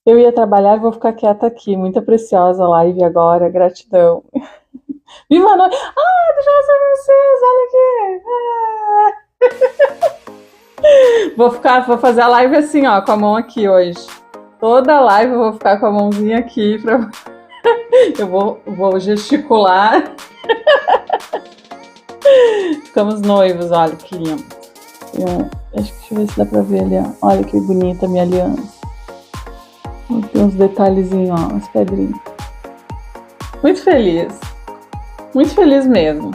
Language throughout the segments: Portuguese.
Eu ia trabalhar e vou ficar quieta aqui. Muita preciosa live agora. Gratidão. Viva a noite! Ah, deixa eu mostrar pra vocês. Olha aqui. Vou fazer a live assim, ó, com a mão aqui hoje. Toda live eu vou ficar com a mãozinha aqui. Eu vou gesticular. Ficamos noivos, olha que lindo. Deixa eu ver se dá pra ver ali, ó. Olha que bonita a minha aliança. Tem uns detalhezinhos, ó, as pedrinhas. Muito feliz. Muito feliz mesmo.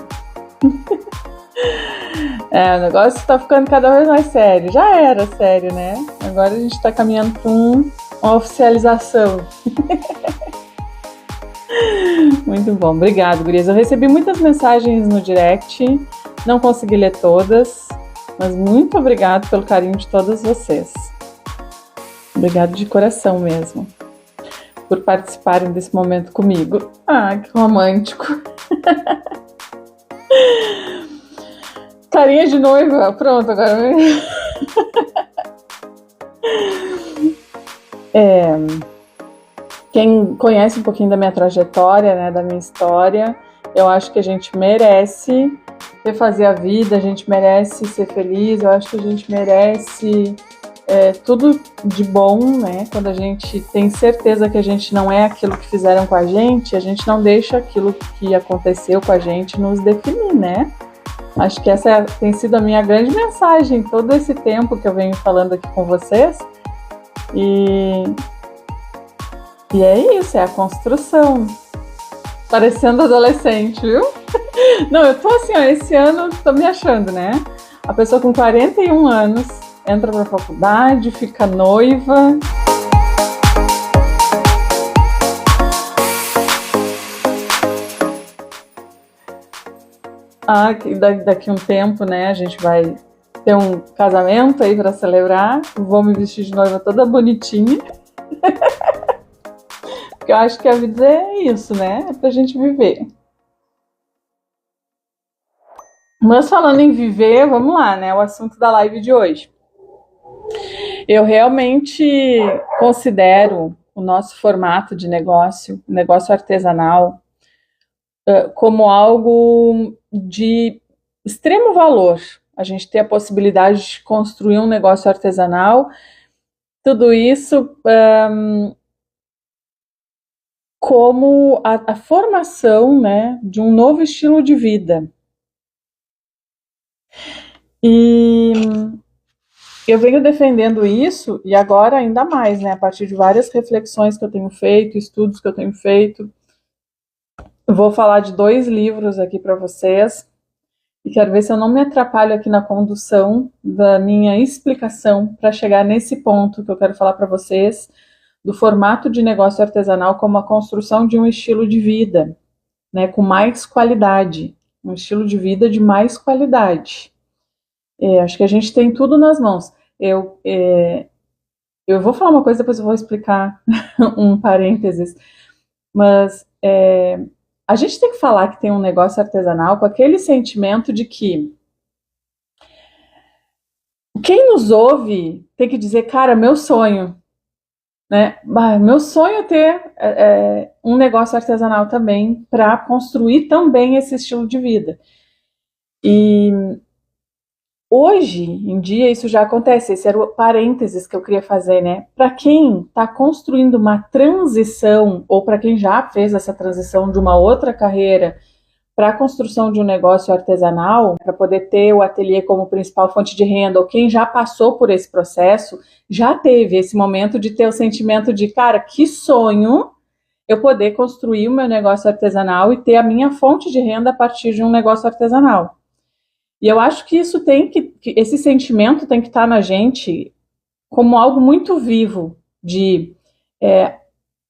O negócio tá ficando cada vez mais sério. Já era sério, né? Agora a gente tá caminhando para uma oficialização. Muito bom. Obrigado, gurias. Eu recebi muitas mensagens no direct. Não consegui ler todas, mas muito obrigado pelo carinho de todas vocês. Obrigado de coração mesmo por participarem desse momento comigo. Ah, que romântico. Carinha de noiva. Pronto, agora. Quem conhece um pouquinho da minha trajetória, né, da minha história, eu acho que a gente merece refazer a vida, a gente merece ser feliz, eu acho que a gente merece tudo de bom, né? Quando a gente tem certeza que a gente não é aquilo que fizeram com a gente não deixa aquilo que aconteceu com a gente nos definir, né? Acho que essa tem sido a minha grande mensagem todo esse tempo que eu venho falando aqui com vocês. E é isso, é a construção. Parecendo adolescente, viu? Não, eu tô assim, ó, esse ano tô me achando, né? A pessoa com 41 anos entra pra faculdade, fica noiva. Daqui um tempo, né, a gente vai ter um casamento aí pra celebrar. Vou me vestir de noiva toda bonitinha. Porque eu acho que a vida é isso, né? É pra gente viver. Mas falando em viver, vamos lá, né? O assunto da live de hoje. Eu realmente considero o nosso formato de negócio artesanal, como algo de extremo valor. A gente ter a possibilidade de construir um negócio artesanal, tudo isso como a formação, né, de um novo estilo de vida. E eu venho defendendo isso, e agora ainda mais, né, a partir de várias reflexões que eu tenho feito, estudos que eu tenho feito. Eu vou falar de 2 livros aqui para vocês, e quero ver se eu não me atrapalho aqui na condução da minha explicação para chegar nesse ponto que eu quero falar para vocês, do formato de negócio artesanal como a construção de um estilo de vida, né, com mais qualidade, um estilo de vida de mais qualidade. Acho que a gente tem tudo nas mãos. Eu vou falar uma coisa, depois eu vou explicar um parênteses, mas a gente tem que falar que tem um negócio artesanal com aquele sentimento de que quem nos ouve tem que dizer, cara, meu sonho, né? Meu sonho é ter um negócio artesanal também para construir também esse estilo de vida. E hoje em dia isso já acontece. Esse era o parênteses que eu queria fazer, né? Para quem está construindo uma transição, ou para quem já fez essa transição de uma outra carreira para a construção de um negócio artesanal, para poder ter o ateliê como principal fonte de renda, ou quem já passou por esse processo, já teve esse momento de ter o sentimento de, cara, que sonho eu poder construir o meu negócio artesanal e ter a minha fonte de renda a partir de um negócio artesanal. E eu acho que isso esse sentimento tem que estar na gente como algo muito vivo, de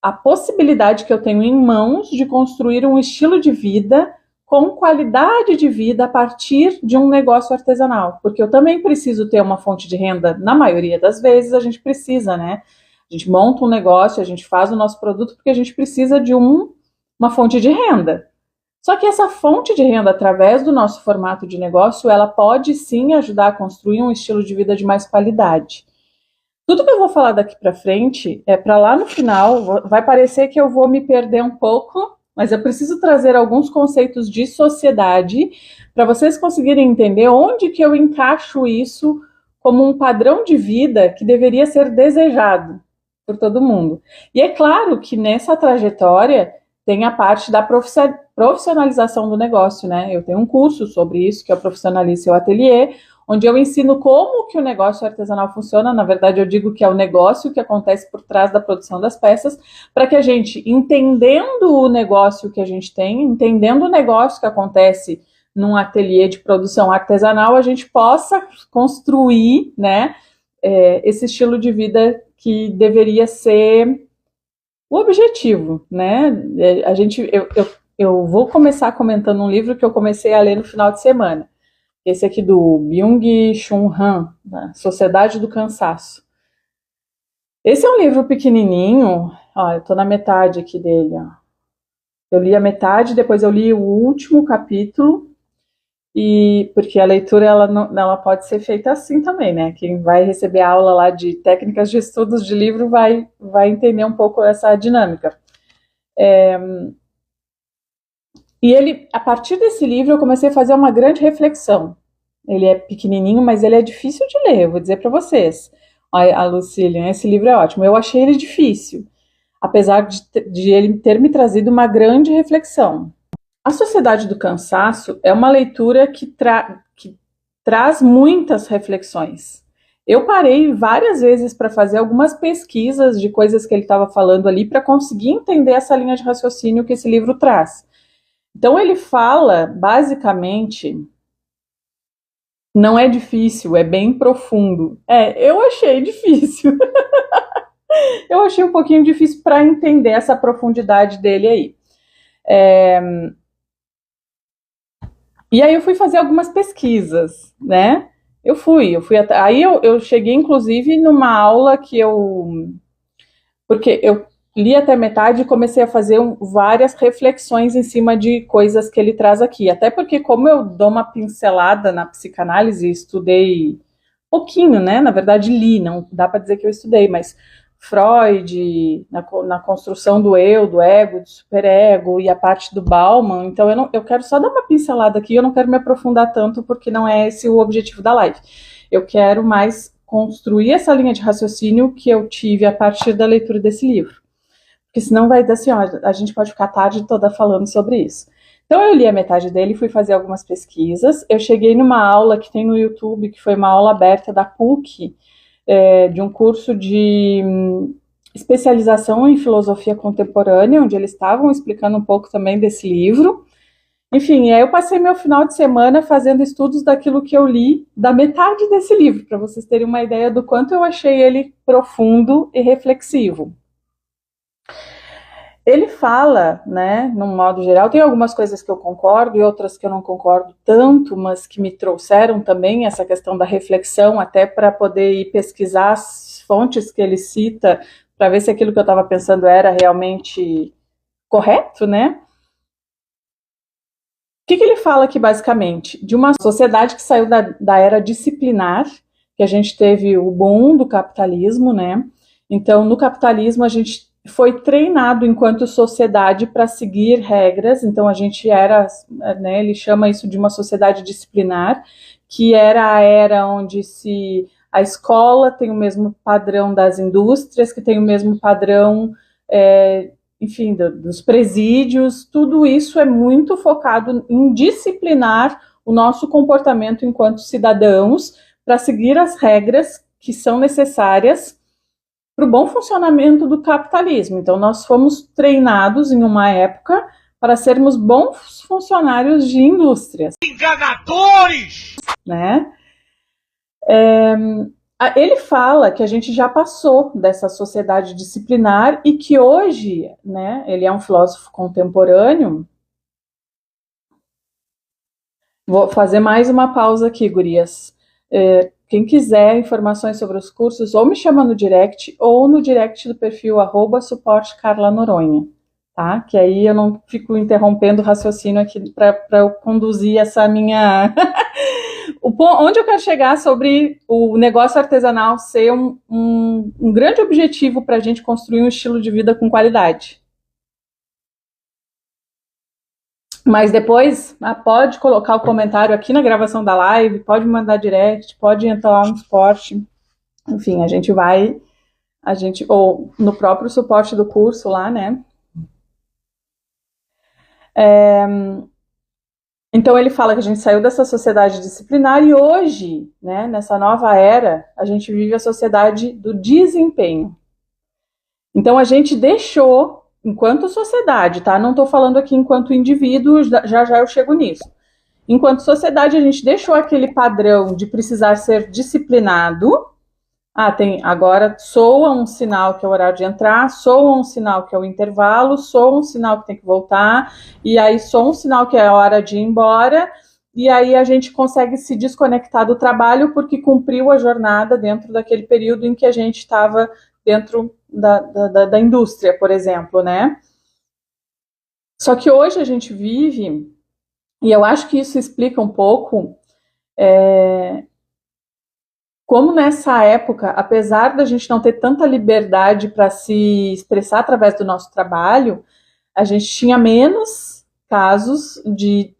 a possibilidade que eu tenho em mãos de construir um estilo de vida com qualidade de vida a partir de um negócio artesanal, porque eu também preciso ter uma fonte de renda. Na maioria das vezes a gente precisa, né? A gente monta um negócio, a gente faz o nosso produto porque a gente precisa de uma fonte de renda. Só que essa fonte de renda, através do nosso formato de negócio, ela pode sim ajudar a construir um estilo de vida de mais qualidade. Tudo que eu vou falar daqui para frente é para lá no final, vai parecer que eu vou me perder um pouco, mas eu preciso trazer alguns conceitos de sociedade para vocês conseguirem entender onde que eu encaixo isso como um padrão de vida que deveria ser desejado por todo mundo. E é claro que nessa trajetória tem a parte da profissionalização do negócio, né? Eu tenho um curso sobre isso, que é o Profissionalize Seu Ateliê, onde eu ensino como que o negócio artesanal funciona. Na verdade, eu digo que é o negócio que acontece por trás da produção das peças, para que a gente, entendendo o negócio que a gente tem, entendendo o negócio que acontece num ateliê de produção artesanal, a gente possa construir, né, esse estilo de vida que deveria ser o objetivo, né? Eu vou começar comentando um livro que eu comecei a ler no final de semana. Esse aqui do Byung-Chul Han, da Sociedade do Cansaço. Esse é um livro pequenininho, ó, eu tô na metade aqui dele, ó. Eu li a metade, depois eu li o último capítulo, e porque a leitura ela pode ser feita assim também, né? Quem vai receber aula lá de técnicas de estudos de livro vai entender um pouco essa dinâmica. E ele, a partir desse livro, eu comecei a fazer uma grande reflexão. Ele é pequenininho, mas ele é difícil de ler, eu vou dizer para vocês. A Lucília, esse livro é ótimo. Eu achei ele difícil, apesar de ele ter me trazido uma grande reflexão. A Sociedade do Cansaço é uma leitura que traz muitas reflexões. Eu parei várias vezes para fazer algumas pesquisas de coisas que ele estava falando ali para conseguir entender essa linha de raciocínio que esse livro traz. Então ele fala, basicamente, não é difícil, é bem profundo. Eu achei difícil. Eu achei um pouquinho difícil para entender essa profundidade dele aí. E aí eu fui fazer algumas pesquisas, né? Eu fui até, aí eu cheguei, inclusive, numa aula porque eu li até metade e comecei a fazer várias reflexões em cima de coisas que ele traz aqui. Até porque, como eu dou uma pincelada na psicanálise, estudei pouquinho, né? Na verdade, li, não dá para dizer que eu estudei, mas Freud, na construção do eu, do ego, do superego e a parte do Bauman. Então, eu quero só dar uma pincelada aqui, eu não quero me aprofundar tanto, porque não é esse o objetivo da live. Eu quero mais construir essa linha de raciocínio que eu tive a partir da leitura desse livro. Porque senão vai dar assim, ó, a gente pode ficar a tarde toda falando sobre isso. Então eu li a metade dele, fui fazer algumas pesquisas, eu cheguei numa aula que tem no YouTube, que foi uma aula aberta da PUC, de um curso de especialização em filosofia contemporânea, onde eles estavam explicando um pouco também desse livro. Enfim, aí eu passei meu final de semana fazendo estudos daquilo que eu li, da metade desse livro, para vocês terem uma ideia do quanto eu achei ele profundo e reflexivo. Ele fala, né, num modo geral, tem algumas coisas que eu concordo e outras que eu não concordo tanto, mas que me trouxeram também essa questão da reflexão, até para poder ir pesquisar as fontes que ele cita, para ver se aquilo que eu estava pensando era realmente correto, né? O que ele fala aqui, basicamente? De uma sociedade que saiu da era disciplinar, que a gente teve o boom do capitalismo, né? Então, no capitalismo, a gente foi treinado enquanto sociedade para seguir regras, então a gente era, né, ele chama isso de uma sociedade disciplinar, que era a era onde a escola tem o mesmo padrão das indústrias, que tem o mesmo padrão, enfim, dos presídios, tudo isso é muito focado em disciplinar o nosso comportamento enquanto cidadãos, para seguir as regras que são necessárias para o bom funcionamento do capitalismo. Então, nós fomos treinados em uma época para sermos bons funcionários de indústrias. Enganadores! Né? Ele fala que a gente já passou dessa sociedade disciplinar e que hoje, né, ele é um filósofo contemporâneo. Vou fazer mais uma pausa aqui, gurias. Quem quiser informações sobre os cursos, ou me chama no direct, ou no direct do perfil @suportecarlanoronha, tá? Que aí eu não fico interrompendo o raciocínio aqui para eu conduzir essa minha... onde eu quero chegar sobre o negócio artesanal ser um grande objetivo para a gente construir um estilo de vida com qualidade. Mas depois, pode colocar o comentário aqui na gravação da live, pode mandar direct, pode entrar lá no suporte. Enfim, ou no próprio suporte do curso lá, né? Então ele fala que a gente saiu dessa sociedade disciplinar e hoje, né, nessa nova era, a gente vive a sociedade do desempenho. Então a gente deixou, enquanto sociedade, tá? Não estou falando aqui enquanto indivíduo, já eu chego nisso. Enquanto sociedade, a gente deixou aquele padrão de precisar ser disciplinado. Agora soa um sinal que é o horário de entrar, soa um sinal que é o intervalo, soa um sinal que tem que voltar, e aí soa um sinal que é a hora de ir embora, e aí a gente consegue se desconectar do trabalho porque cumpriu a jornada dentro daquele período em que a gente estava dentro da indústria, por exemplo, né? Só que hoje a gente vive, e eu acho que isso explica um pouco como nessa época, apesar da gente não ter tanta liberdade para se expressar através do nosso trabalho, a gente tinha menos casos de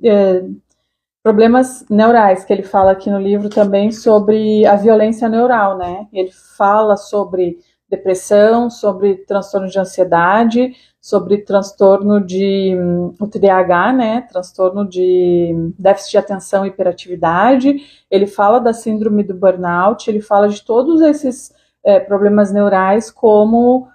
problemas neurais, que ele fala aqui no livro também sobre a violência neural, né? Ele fala sobre depressão, sobre transtorno de ansiedade, sobre transtorno de o TDAH, né, transtorno de déficit de atenção e hiperatividade, ele fala da síndrome do burnout, ele fala de todos esses problemas neurais como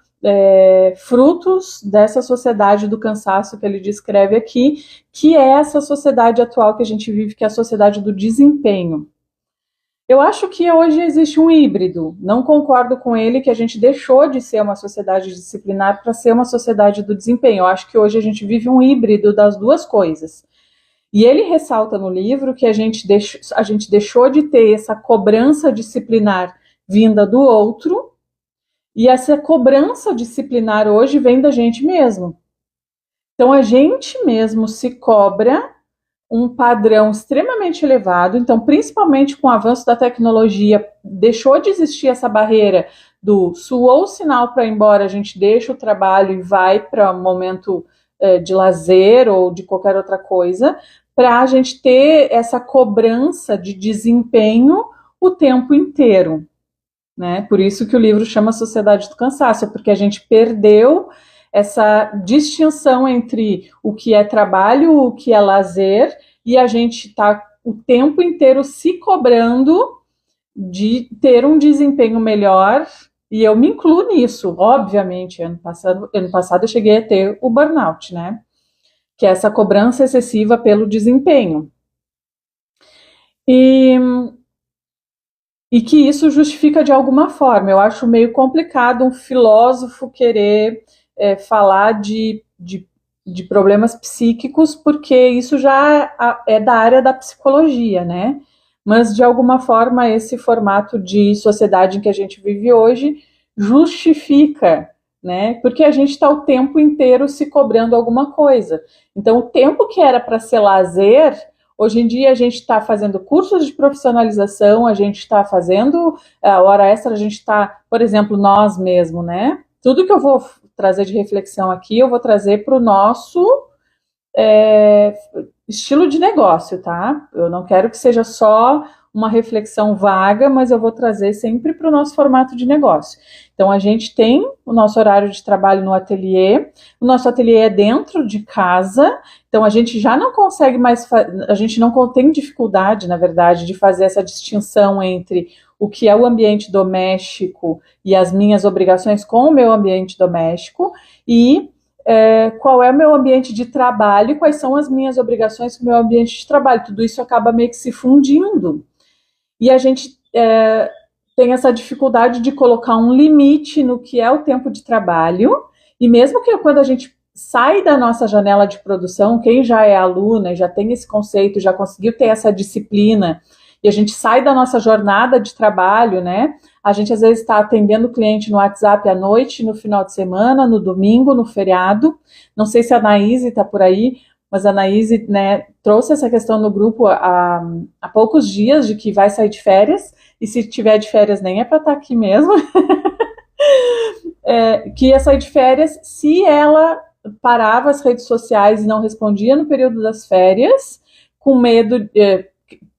frutos dessa sociedade do cansaço que ele descreve aqui, que é essa sociedade atual que a gente vive, que é a sociedade do desempenho. Eu acho que hoje existe um híbrido. Não concordo com ele que a gente deixou de ser uma sociedade disciplinar para ser uma sociedade do desempenho. Eu acho que hoje a gente vive um híbrido das duas coisas. E ele ressalta no livro que a gente deixou de ter essa cobrança disciplinar vinda do outro, e essa cobrança disciplinar hoje vem da gente mesmo. Então a gente mesmo se cobra um padrão extremamente elevado, então principalmente com o avanço da tecnologia, deixou de existir essa barreira do soou o sinal para ir embora, a gente deixa o trabalho e vai para um momento de lazer ou de qualquer outra coisa, para a gente ter essa cobrança de desempenho o tempo inteiro, né? Por isso que o livro chama Sociedade do Cansaço, porque a gente perdeu essa distinção entre o que é trabalho, o que é lazer, e a gente está o tempo inteiro se cobrando de ter um desempenho melhor, e eu me incluo nisso, obviamente. Ano passado eu cheguei a ter o burnout, né? Que é essa cobrança excessiva pelo desempenho. E que isso justifica de alguma forma. Eu acho meio complicado um filósofo querer falar de problemas psíquicos, porque isso já é da área da psicologia, né? Mas, de alguma forma, esse formato de sociedade em que a gente vive hoje justifica, né? Porque a gente está o tempo inteiro se cobrando alguma coisa. Então, o tempo que era para ser lazer, hoje em dia a gente está fazendo cursos de profissionalização, a gente está fazendo a hora extra, a gente está, por exemplo, nós mesmos, né? Tudo que eu vou trazer de reflexão aqui, eu vou trazer para o nosso estilo de negócio, tá? Eu não quero que seja só uma reflexão vaga, mas eu vou trazer sempre para o nosso formato de negócio. Então, a gente tem o nosso horário de trabalho no ateliê, o nosso ateliê é dentro de casa, então a gente já não consegue mais, a gente não tem dificuldade, na verdade, de fazer essa distinção entre o que é o ambiente doméstico e as minhas obrigações com o meu ambiente doméstico, e qual é o meu ambiente de trabalho e quais são as minhas obrigações com o meu ambiente de trabalho. Tudo isso acaba meio que se fundindo. E a gente tem essa dificuldade de colocar um limite no que é o tempo de trabalho, e mesmo que quando a gente sai da nossa janela de produção, quem já é aluna, já tem esse conceito, já conseguiu ter essa disciplina, e a gente sai da nossa jornada de trabalho, né? A gente às vezes está atendendo o cliente no WhatsApp à noite, no final de semana, no domingo, no feriado. Não sei se a Anaíse está por aí, mas a Anaíse, né, trouxe essa questão no grupo há poucos dias de que vai sair de férias, e se tiver de férias nem é para estar aqui mesmo, que ia sair de férias se ela parava as redes sociais e não respondia no período das férias, com medo,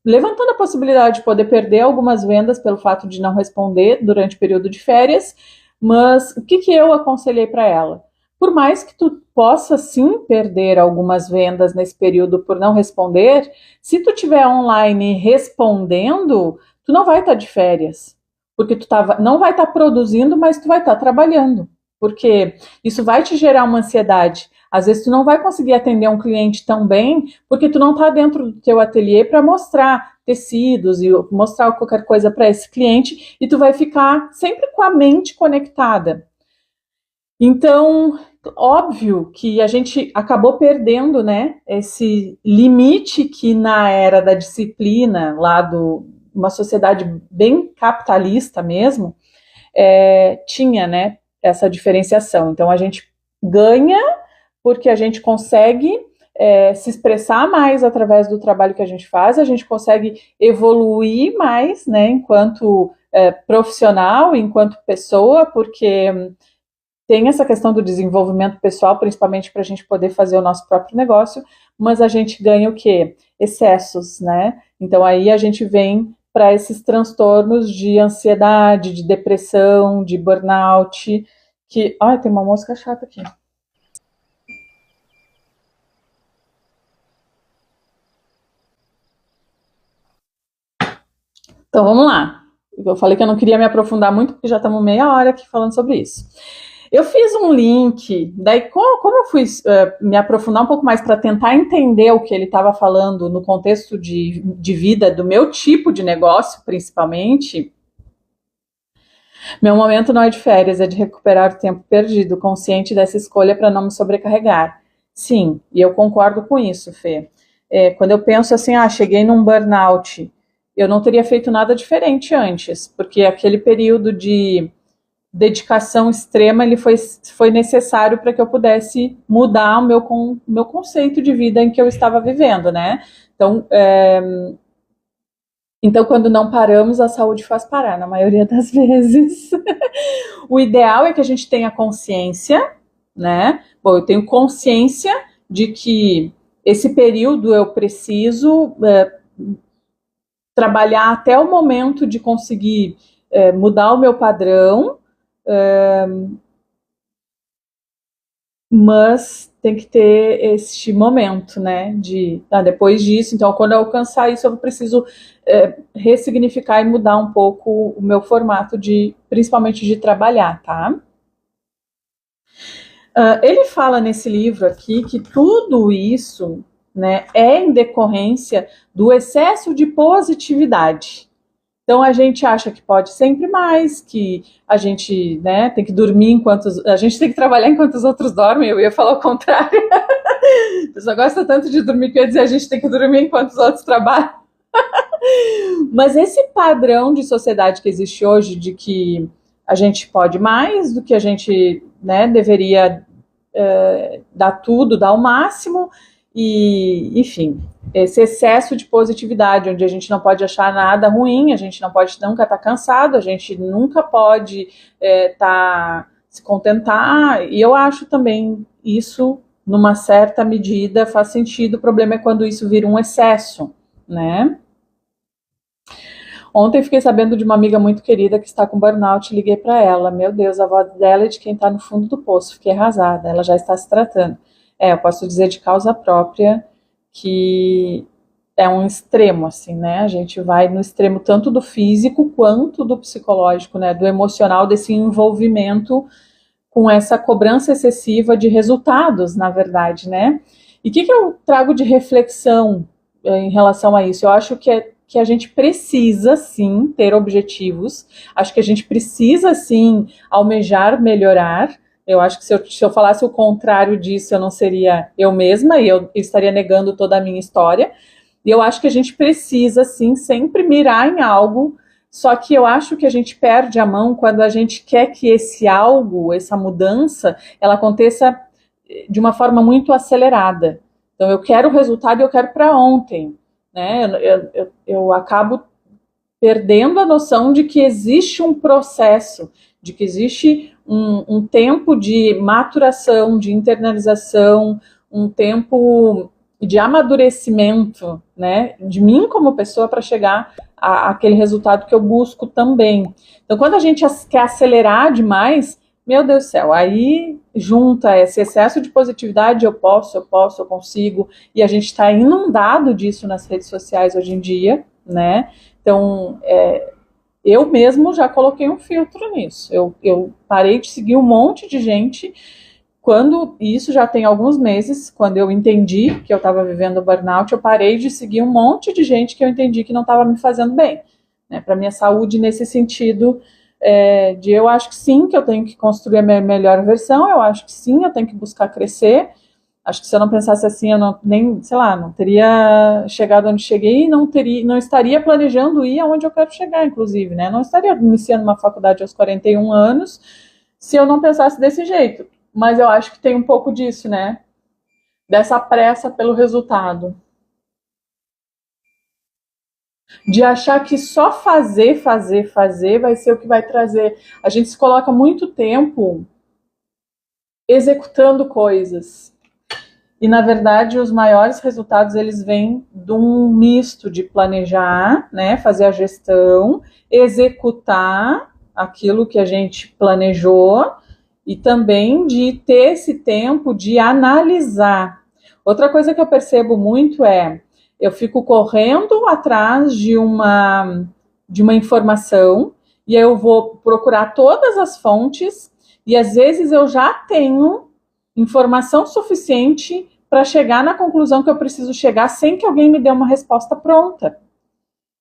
levantando a possibilidade de poder perder algumas vendas pelo fato de não responder durante o período de férias. Mas o que eu aconselhei para ela? Por mais que tu possa sim perder algumas vendas nesse período por não responder, se tu estiver online respondendo, tu não vai estar de férias, porque não vai estar produzindo, mas tu vai estar trabalhando, porque isso vai te gerar uma ansiedade. Às vezes tu não vai conseguir atender um cliente tão bem, porque tu não está dentro do teu ateliê para mostrar tecidos e mostrar qualquer coisa para esse cliente, e tu vai ficar sempre com a mente conectada. Então, óbvio que a gente acabou perdendo, né, esse limite que na era da disciplina, lá uma sociedade bem capitalista mesmo, tinha, né, essa diferenciação. Então, a gente ganha porque a gente consegue se expressar mais através do trabalho que a gente faz, a gente consegue evoluir mais, né, enquanto profissional, enquanto pessoa, porque tem essa questão do desenvolvimento pessoal, principalmente para a gente poder fazer o nosso próprio negócio, mas a gente ganha o quê? Excessos, né? Então aí a gente vem para esses transtornos de ansiedade, de depressão, de burnout, que... Ai, tem uma mosca chata aqui. Então vamos lá. Eu falei que eu não queria me aprofundar muito, porque já estamos meia hora aqui falando sobre isso. Eu fiz um link, daí como eu fui me aprofundar um pouco mais para tentar entender o que ele estava falando no contexto de vida do meu tipo de negócio, principalmente, meu momento não é de férias, é de recuperar o tempo perdido, consciente dessa escolha para não me sobrecarregar. Sim, e eu concordo com isso, Fê. Quando eu penso assim, cheguei num burnout, eu não teria feito nada diferente antes, porque aquele período de dedicação extrema ele foi necessário para que eu pudesse mudar o meu conceito de vida em que eu estava vivendo, né? Então, quando não paramos, a saúde faz parar, na maioria das vezes. O ideal é que a gente tenha consciência, né? Bom, eu tenho consciência de que esse período eu preciso trabalhar até o momento de conseguir mudar o meu padrão, mas tem que ter este momento, né, depois disso, então quando eu alcançar isso eu preciso ressignificar e mudar um pouco o meu formato principalmente de trabalhar, tá? Ele fala nesse livro aqui que tudo isso, né, é em decorrência do excesso de positividade. Então a gente acha que pode sempre mais, que a gente, né, tem que dormir a gente tem que trabalhar enquanto os outros dormem. Eu ia falar o contrário. A pessoa gosta tanto de dormir que eu ia dizer a gente tem que dormir enquanto os outros trabalham. Mas esse padrão de sociedade que existe hoje, de que a gente pode mais do que a gente, né, deveria dar tudo, dar o máximo, e, enfim, esse excesso de positividade, onde a gente não pode achar nada ruim, a gente não pode nunca estar cansado, a gente nunca pode se contentar, e eu acho também isso, numa certa medida, faz sentido. O problema é quando isso vira um excesso, né? Ontem fiquei sabendo de uma amiga muito querida que está com burnout, liguei para ela, meu Deus, a voz dela é de quem está no fundo do poço, fiquei arrasada, ela já está se tratando. Eu posso dizer de causa própria que é um extremo, assim, né, a gente vai no extremo tanto do físico quanto do psicológico, né, do emocional, desse envolvimento com essa cobrança excessiva de resultados, na verdade, né. E o que eu trago de reflexão em relação a isso? Eu acho que a gente precisa, sim, ter objetivos, acho que a gente precisa, sim, almejar melhorar. Eu acho que se eu falasse o contrário disso, eu não seria eu mesma, e eu estaria negando toda a minha história. E eu acho que a gente precisa, sim, sempre mirar em algo, só que eu acho que a gente perde a mão quando a gente quer que esse algo, essa mudança, ela aconteça de uma forma muito acelerada. Então, eu quero o resultado e eu quero para ontem, né? Eu acabo perdendo a noção de que existe um processo, de que existe um tempo de maturação, de internalização, um tempo de amadurecimento, né, de mim como pessoa para chegar àquele resultado que eu busco também. Então, quando a gente quer acelerar demais, meu Deus do céu, aí junta esse excesso de positividade, eu consigo, e a gente está inundado disso nas redes sociais hoje em dia, né? Então, eu mesmo já coloquei um filtro nisso. Eu parei de seguir um monte de gente e isso já tem alguns meses, quando eu entendi que eu estava vivendo burnout, eu parei de seguir um monte de gente que eu entendi que não estava me fazendo bem, né, para minha saúde nesse sentido, eu acho que sim, que eu tenho que construir a minha melhor versão, eu acho que sim, eu tenho que buscar crescer. Acho que se eu não pensasse assim, eu não teria chegado onde cheguei e não estaria planejando ir aonde eu quero chegar, inclusive, né? Não estaria iniciando uma faculdade aos 41 anos se eu não pensasse desse jeito. Mas eu acho que tem um pouco disso, né? Dessa pressa pelo resultado. De achar que só fazer vai ser o que vai trazer. A gente se coloca muito tempo executando coisas. E, na verdade, os maiores resultados, eles vêm de um misto de planejar, né, fazer a gestão, executar aquilo que a gente planejou e também de ter esse tempo de analisar. Outra coisa que eu percebo muito eu fico correndo atrás de uma informação e aí eu vou procurar todas as fontes e, às vezes, eu já tenho informação suficiente para chegar na conclusão que eu preciso chegar sem que alguém me dê uma resposta pronta.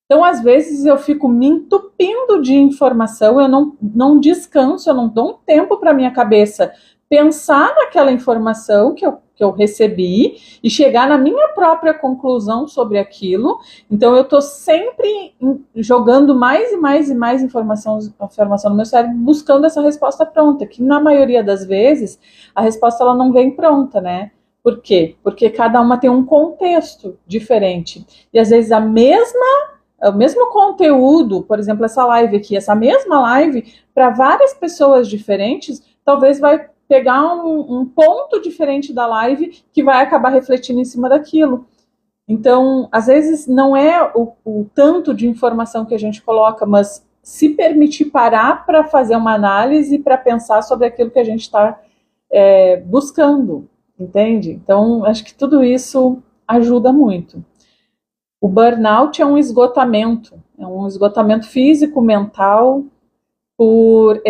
Então, às vezes, eu fico me entupindo de informação, eu não descanso, eu não dou um tempo para minha cabeça pensar naquela informação que eu recebi e chegar na minha própria conclusão sobre aquilo. Então, eu estou sempre jogando mais e mais e mais informação no meu cérebro, buscando essa resposta pronta, que na maioria das vezes a resposta ela não vem pronta, né? Por quê? Porque cada uma tem um contexto diferente. E às vezes o mesmo conteúdo, por exemplo, essa live aqui, essa mesma live, para várias pessoas diferentes, talvez vai pegar um ponto diferente da live que vai acabar refletindo em cima daquilo. Então, às vezes, não é o tanto de informação que a gente coloca, mas se permitir parar para fazer uma análise, para pensar sobre aquilo que a gente está buscando, entende? Então, acho que tudo isso ajuda muito. O burnout é um esgotamento físico, mental, por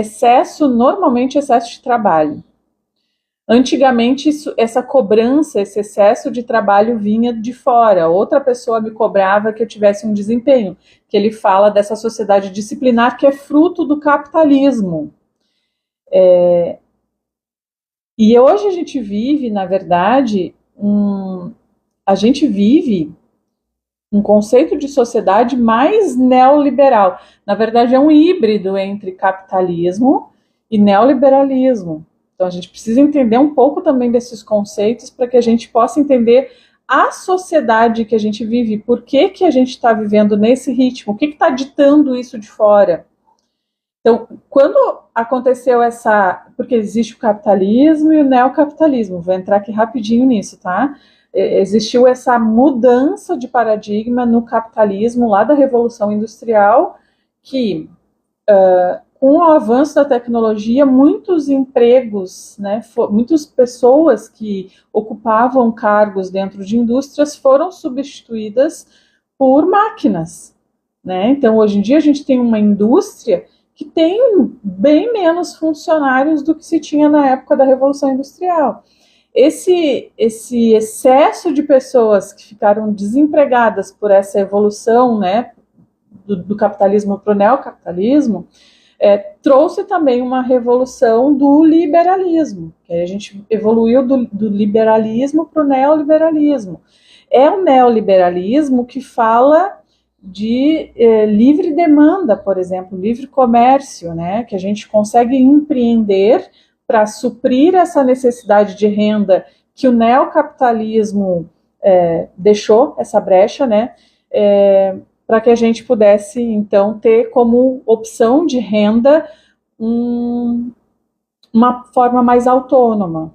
normalmente excesso de trabalho. Antigamente, essa cobrança, esse excesso de trabalho vinha de fora. Outra pessoa me cobrava que eu tivesse um desempenho, que ele fala dessa sociedade disciplinar que é fruto do capitalismo. E hoje a gente vive, na verdade, um conceito de sociedade mais neoliberal. Na verdade, é um híbrido entre capitalismo e neoliberalismo. Então, a gente precisa entender um pouco também desses conceitos para que a gente possa entender a sociedade que a gente vive, por que a gente está vivendo nesse ritmo, o que está ditando isso de fora. Então, quando aconteceu porque existe o capitalismo e o neocapitalismo, vou entrar aqui rapidinho nisso, tá? Existiu essa mudança de paradigma no capitalismo lá da Revolução Industrial, que com o avanço da tecnologia, muitos empregos, né, muitas pessoas que ocupavam cargos dentro de indústrias foram substituídas por máquinas, né? Então, hoje em dia, a gente tem uma indústria que tem bem menos funcionários do que se tinha na época da Revolução Industrial. Esse excesso de pessoas que ficaram desempregadas por essa evolução, né, do capitalismo para o neocapitalismo, trouxe também uma revolução do liberalismo, que a gente evoluiu do liberalismo para o neoliberalismo. É o neoliberalismo que fala de livre demanda, por exemplo, livre comércio, né, que a gente consegue empreender para suprir essa necessidade de renda que o neocapitalismo deixou essa brecha, né, para que a gente pudesse, então, ter como opção de renda uma forma mais autônoma.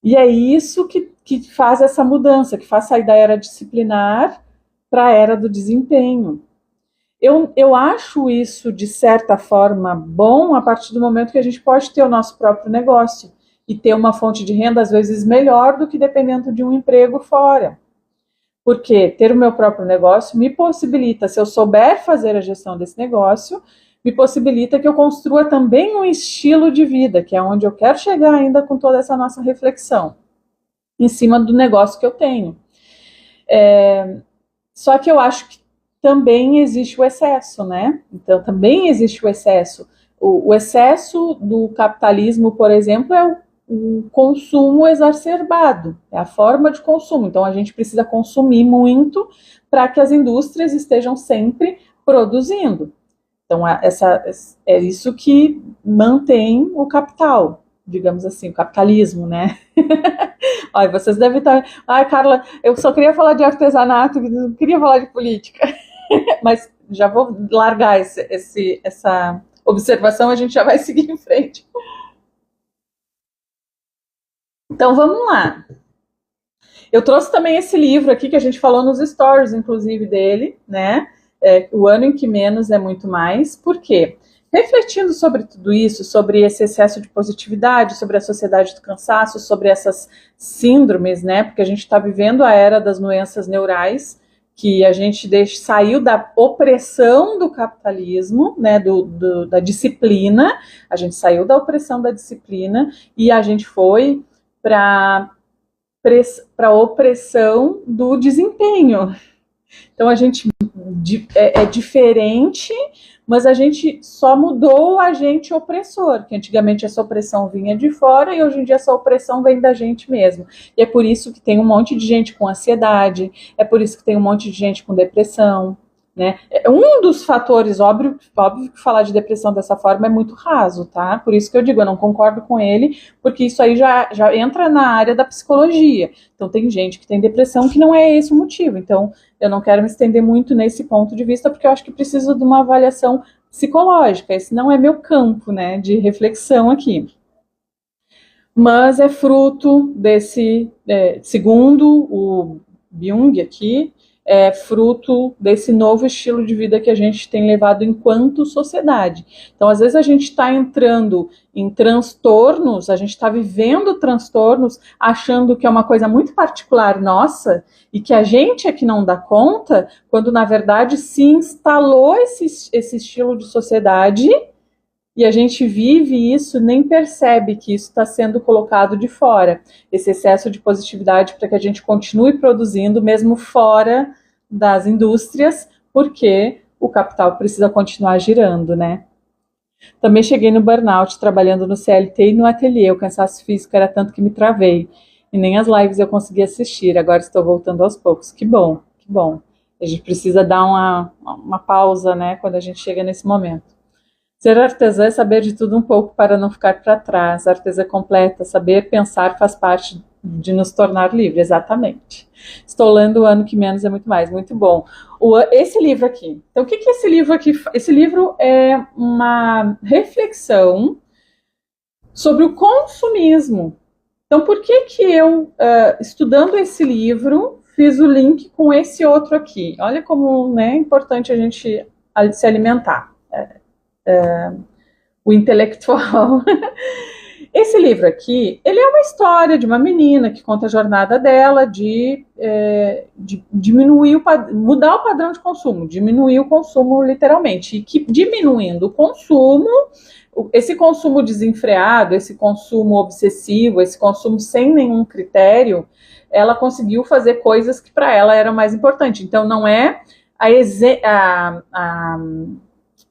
E é isso que faz essa mudança, que faz sair da era disciplinar para a era do desempenho. Eu acho isso, de certa forma, bom a partir do momento que a gente pode ter o nosso próprio negócio e ter uma fonte de renda, às vezes, melhor do que dependendo de um emprego fora. Porque ter o meu próprio negócio me possibilita, se eu souber fazer a gestão desse negócio, me possibilita que eu construa também um estilo de vida, que é onde eu quero chegar ainda com toda essa nossa reflexão, em cima do negócio que eu tenho. Só que eu acho que também existe o excesso, né? Então, também existe o excesso. O excesso do capitalismo, por exemplo, é o consumo exacerbado, é a forma de consumo. Então, a gente precisa consumir muito para que as indústrias estejam sempre produzindo. Então, é isso que mantém o capital, digamos assim, o capitalismo, né? Olha, vocês devem estar... Ai, Carla, eu só queria falar de artesanato, não queria falar de política. Mas já vou largar essa observação, a gente já vai seguir em frente. Então, vamos lá. Eu trouxe também esse livro aqui, que a gente falou nos stories, inclusive, dele, né? O Ano em que Menos é Muito Mais. Por quê? Refletindo sobre tudo isso, sobre esse excesso de positividade, sobre a sociedade do cansaço, sobre essas síndromes, né? Porque a gente está vivendo a era das doenças neurais, que a gente saiu da opressão do capitalismo, né? Da disciplina, a gente saiu da opressão da disciplina e a gente foi para a opressão do desempenho. Então a gente é diferente, mas a gente só mudou o agente opressor, que antigamente essa opressão vinha de fora e hoje em dia essa opressão vem da gente mesmo. E é por isso que tem um monte de gente com ansiedade, é por isso que tem um monte de gente com depressão, né? Um dos fatores, óbvio que falar de depressão dessa forma é muito raso, tá? Por isso que eu digo, eu não concordo com ele, porque isso aí já entra na área da psicologia. Então tem gente que tem depressão que não é esse o motivo. Então eu não quero me estender muito nesse ponto de vista, porque eu acho que preciso de uma avaliação psicológica. Esse não é meu campo, né, de reflexão aqui. Mas é fruto desse, segundo o Byung aqui, é fruto desse novo estilo de vida que a gente tem levado enquanto sociedade. Então, às vezes a gente está entrando em transtornos, a gente está vivendo transtornos, achando que é uma coisa muito particular nossa e que a gente é que não dá conta, quando na verdade se instalou esse estilo de sociedade e a gente vive isso, nem percebe que isso está sendo colocado de fora. Esse excesso de positividade para que a gente continue produzindo, mesmo fora das indústrias, porque o capital precisa continuar girando, né? Também cheguei no burnout, trabalhando no CLT e no ateliê. O cansaço físico era tanto que me travei. E nem as lives eu consegui assistir. Agora estou voltando aos poucos. Que bom, que bom. A gente precisa dar uma pausa, né, quando a gente chega nesse momento. Ser artesã é saber de tudo um pouco para não ficar para trás. A artesã completa, saber pensar faz parte de nos tornar livres, exatamente. Estou lendo O Ano que Menos é Muito Mais, muito bom. Esse livro aqui. Então, o que é esse livro aqui? Esse livro é uma reflexão sobre o consumismo. Então, por que eu, estudando esse livro, fiz o link com esse outro aqui? Olha como, né, é importante a gente se alimentar. O intelectual. Esse livro aqui, ele é uma história de uma menina que conta a jornada dela de mudar o padrão de consumo, diminuir o consumo literalmente, e que diminuindo o consumo, esse consumo desenfreado, esse consumo obsessivo, esse consumo sem nenhum critério, ela conseguiu fazer coisas que para ela eram mais importantes. Então não é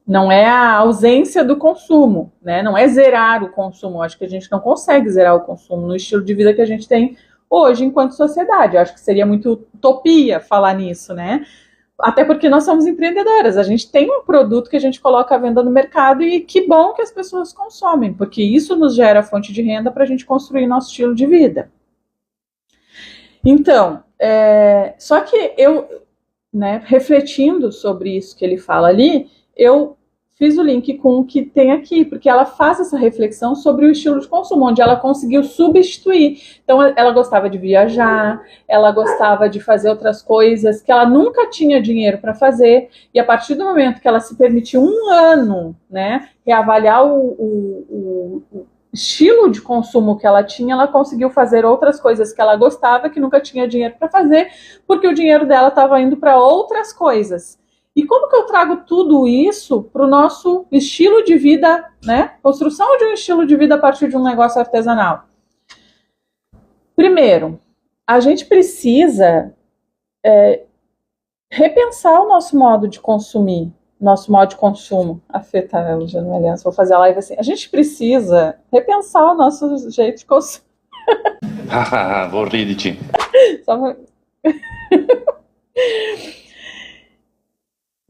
não é a ausência do consumo, né? Não é zerar o consumo. Acho que a gente não consegue zerar o consumo no estilo de vida que a gente tem hoje enquanto sociedade. Acho que seria muito utopia falar nisso, né? Até porque nós somos empreendedoras. A gente tem um produto que a gente coloca à venda no mercado e que bom que as pessoas consomem, porque isso nos gera fonte de renda para a gente construir nosso estilo de vida. Então, só que eu, né, refletindo sobre isso que ele fala ali, eu fiz o link com o que tem aqui, porque ela faz essa reflexão sobre o estilo de consumo, onde ela conseguiu substituir. Então, ela gostava de viajar, ela gostava de fazer outras coisas que ela nunca tinha dinheiro para fazer, e a partir do momento que ela se permitiu um ano, né, reavaliar o estilo de consumo que ela tinha, ela conseguiu fazer outras coisas que ela gostava, que nunca tinha dinheiro para fazer, porque o dinheiro dela estava indo para outras coisas. E como que eu trago tudo isso para o nosso estilo de vida, né? Construção de um estilo de vida a partir de um negócio artesanal. Primeiro, a gente precisa repensar o nosso modo de consumir, nosso modo de consumo. Afeta ela, Aliança, vou fazer a live assim. A gente precisa repensar o nosso jeito de consumir. Vou rir de ti.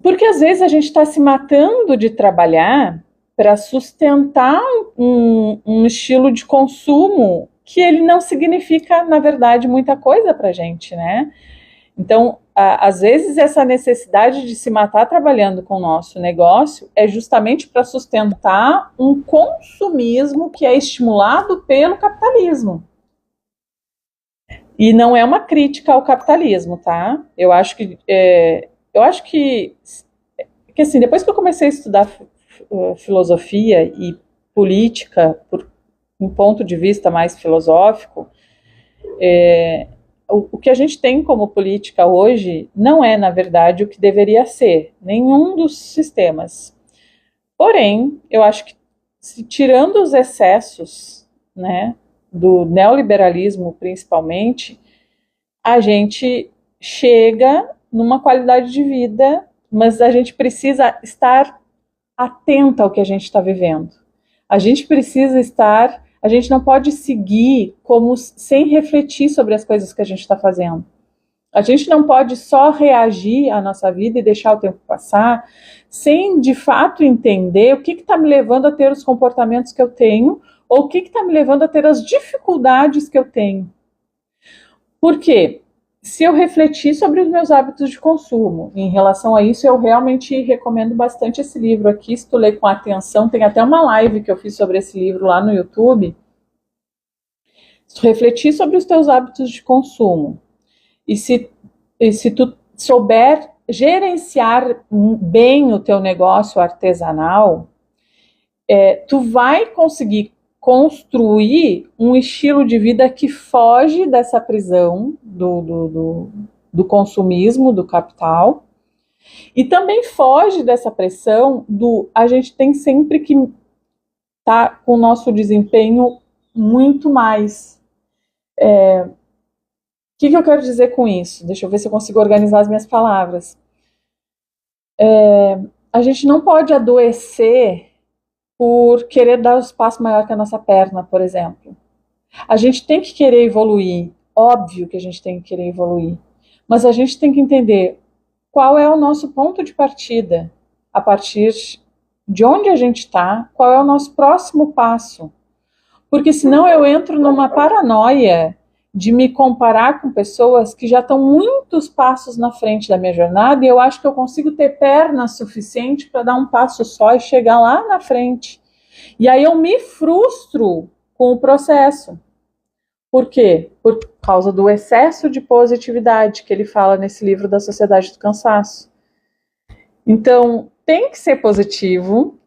Porque às vezes a gente está se matando de trabalhar para sustentar um estilo de consumo que ele não significa, na verdade, muita coisa para a gente, né? Então, às vezes essa necessidade de se matar trabalhando com o nosso negócio é justamente para sustentar um consumismo que é estimulado pelo capitalismo. E não é uma crítica ao capitalismo, tá? Eu acho que assim, depois que eu comecei a estudar filosofia e política por um ponto de vista mais filosófico, o que a gente tem como política hoje não é, na verdade, o que deveria ser, nenhum dos sistemas. Porém, eu acho que, tirando os excessos, né, do neoliberalismo principalmente, a gente chega numa qualidade de vida, mas a gente precisa estar atenta ao que a gente está vivendo. A gente não pode seguir como sem refletir sobre as coisas que a gente está fazendo. A gente não pode só reagir à nossa vida e deixar o tempo passar sem, de fato, entender o que está me levando a ter os comportamentos que eu tenho ou o que está me levando a ter as dificuldades que eu tenho. Por quê? Se eu refletir sobre os meus hábitos de consumo, em relação a isso, eu realmente recomendo bastante esse livro aqui, se tu ler com atenção, tem até uma live que eu fiz sobre esse livro lá no YouTube. Se tu refletir sobre os teus hábitos de consumo, e se tu souber gerenciar bem o teu negócio artesanal, tu vai conseguir construir um estilo de vida que foge dessa prisão do consumismo, do capital, e também foge dessa pressão a gente tem sempre que estar com o nosso desempenho muito mais. O que eu quero dizer com isso? Deixa eu ver se eu consigo organizar as minhas palavras. A gente não pode adoecer por querer dar um espaço maior que a nossa perna, por exemplo. A gente tem que querer evoluir, óbvio que a gente tem que querer evoluir, mas a gente tem que entender qual é o nosso ponto de partida, a partir de onde a gente está, qual é o nosso próximo passo. Porque senão eu entro numa paranoia de me comparar com pessoas que já estão muitos passos na frente da minha jornada e eu acho que eu consigo ter perna suficiente para dar um passo só e chegar lá na frente. E aí eu me frustro com o processo. Por quê? Por causa do excesso de positividade que ele fala nesse livro da Sociedade do Cansaço. Então, tem que ser positivo.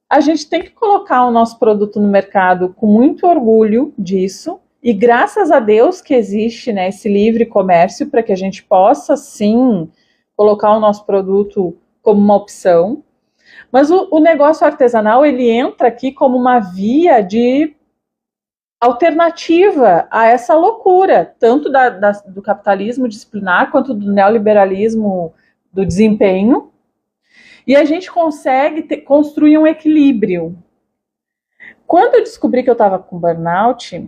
A gente tem que colocar o nosso produto no mercado com muito orgulho disso. E graças a Deus que existe, né, esse livre comércio para que a gente possa, sim, colocar o nosso produto como uma opção. Mas o negócio artesanal, ele entra aqui como uma via de alternativa a essa loucura, tanto do capitalismo disciplinar quanto do neoliberalismo do desempenho. E a gente consegue construir um equilíbrio. Quando eu descobri que eu estava com burnout,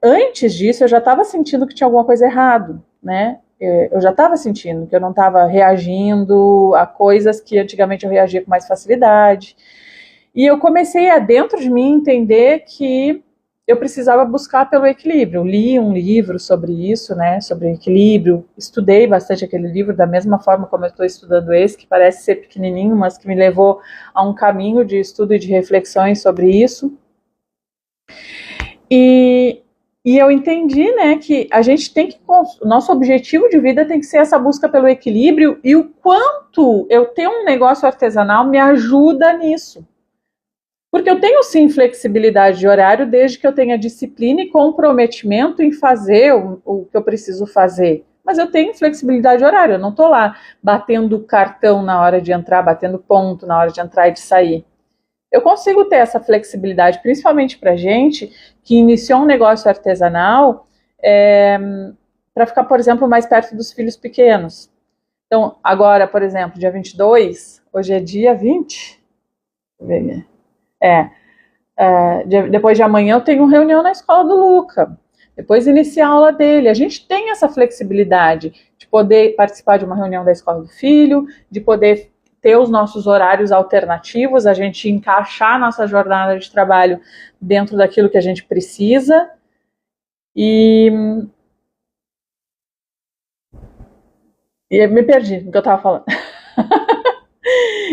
antes disso eu já estava sentindo que tinha alguma coisa errado, né? Eu já estava sentindo que eu não estava reagindo a coisas que antigamente eu reagia com mais facilidade. E eu comecei a, dentro de mim, entender que eu precisava buscar pelo equilíbrio. Li um livro sobre isso, né, sobre equilíbrio, estudei bastante aquele livro, da mesma forma como eu estou estudando esse, que parece ser pequenininho, mas que me levou a um caminho de estudo e de reflexões sobre isso. E eu entendi, né, que a gente tem que, o nosso objetivo de vida tem que ser essa busca pelo equilíbrio, e o quanto eu ter um negócio artesanal me ajuda nisso. Porque eu tenho sim flexibilidade de horário, desde que eu tenha disciplina e comprometimento em fazer o que eu preciso fazer. Mas eu tenho flexibilidade de horário, eu não estou lá batendo cartão na hora de entrar, batendo ponto na hora de entrar e de sair. Eu consigo ter essa flexibilidade, principalmente para gente que iniciou um negócio artesanal, para ficar, por exemplo, mais perto dos filhos pequenos. Então, agora, por exemplo, dia 22, hoje é dia 20, depois de amanhã eu tenho reunião na escola do Luca, depois inicia a aula dele. A gente tem essa flexibilidade de poder participar de uma reunião da escola do filho, de poder ter os nossos horários alternativos, a gente encaixar a nossa jornada de trabalho dentro daquilo que a gente precisa. E me perdi no que eu estava falando.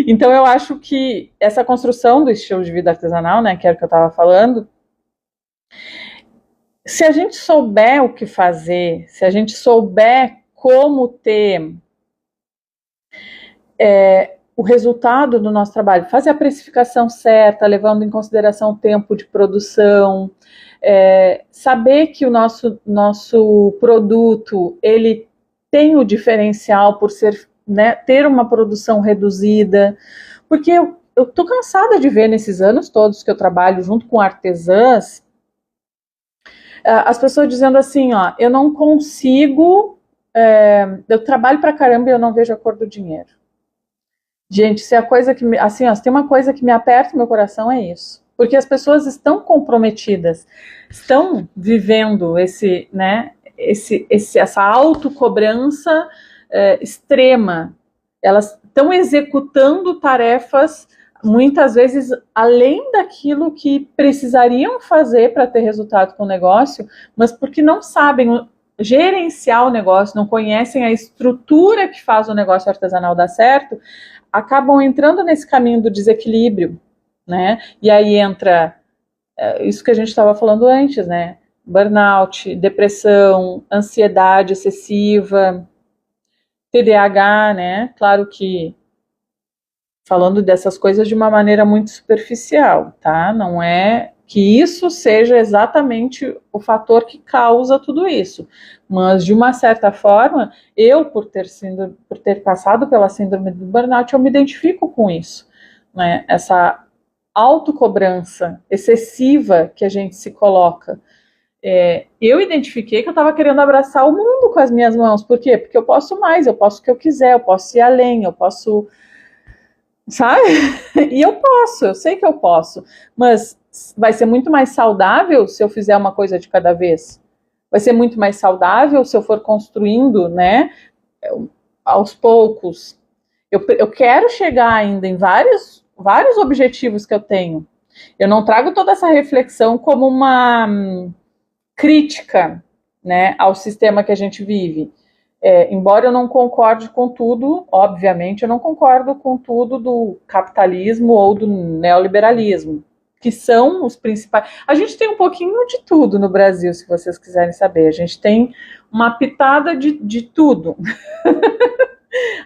Então eu acho que essa construção do estilo de vida artesanal, né, que era o que eu estava falando, se a gente souber o que fazer, se a gente souber como ter o resultado do nosso trabalho, fazer a precificação certa, levando em consideração o tempo de produção, saber que o nosso produto, ele tem o diferencial por ser, né, ter uma produção reduzida, porque eu estou cansada de ver nesses anos todos que eu trabalho junto com artesãs, as pessoas dizendo assim, ó, eu não consigo, eu trabalho pra caramba e eu não vejo a cor do dinheiro. Gente, se a coisa que assim, ó, se tem uma coisa que me aperta o meu coração é isso, porque as pessoas estão comprometidas, estão vivendo essa autocobrança extrema. Elas estão executando tarefas muitas vezes além daquilo que precisariam fazer para ter resultado com o negócio, mas porque não sabem gerenciar o negócio, não conhecem a estrutura que faz o negócio artesanal dar certo, acabam entrando nesse caminho do desequilíbrio, né? E aí entra isso que a gente estava falando antes, né? Burnout, depressão, ansiedade excessiva, TDAH, né? Claro que falando dessas coisas de uma maneira muito superficial, tá? Não é que isso seja exatamente o fator que causa tudo isso, mas de uma certa forma, eu por ter passado pela síndrome do burnout, eu me identifico com isso, né? Essa autocobrança excessiva que a gente se coloca. Eu identifiquei que eu estava querendo abraçar o mundo com as minhas mãos. Por quê? Porque eu posso mais, eu posso o que eu quiser, eu posso ir além, eu posso, sabe? E eu sei que eu posso, mas vai ser muito mais saudável se eu fizer uma coisa de cada vez. Vai ser muito mais saudável se eu for construindo, né, aos poucos. Eu quero chegar ainda em vários objetivos que eu tenho. Eu não trago toda essa reflexão como uma crítica, né, ao sistema que a gente vive. Embora eu não concorde com tudo, obviamente, eu não concordo com tudo do capitalismo ou do neoliberalismo, que são os principais. A gente tem um pouquinho de tudo no Brasil, se vocês quiserem saber. A gente tem uma pitada de tudo.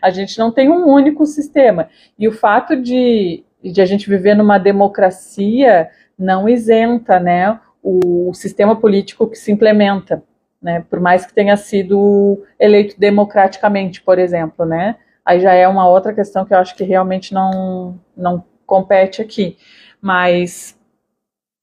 A gente não tem um único sistema. E o fato de a gente viver numa democracia não isenta, né, o sistema político que se implementa, né, por mais que tenha sido eleito democraticamente, por exemplo, né, aí já é uma outra questão que eu acho que realmente não compete aqui, mas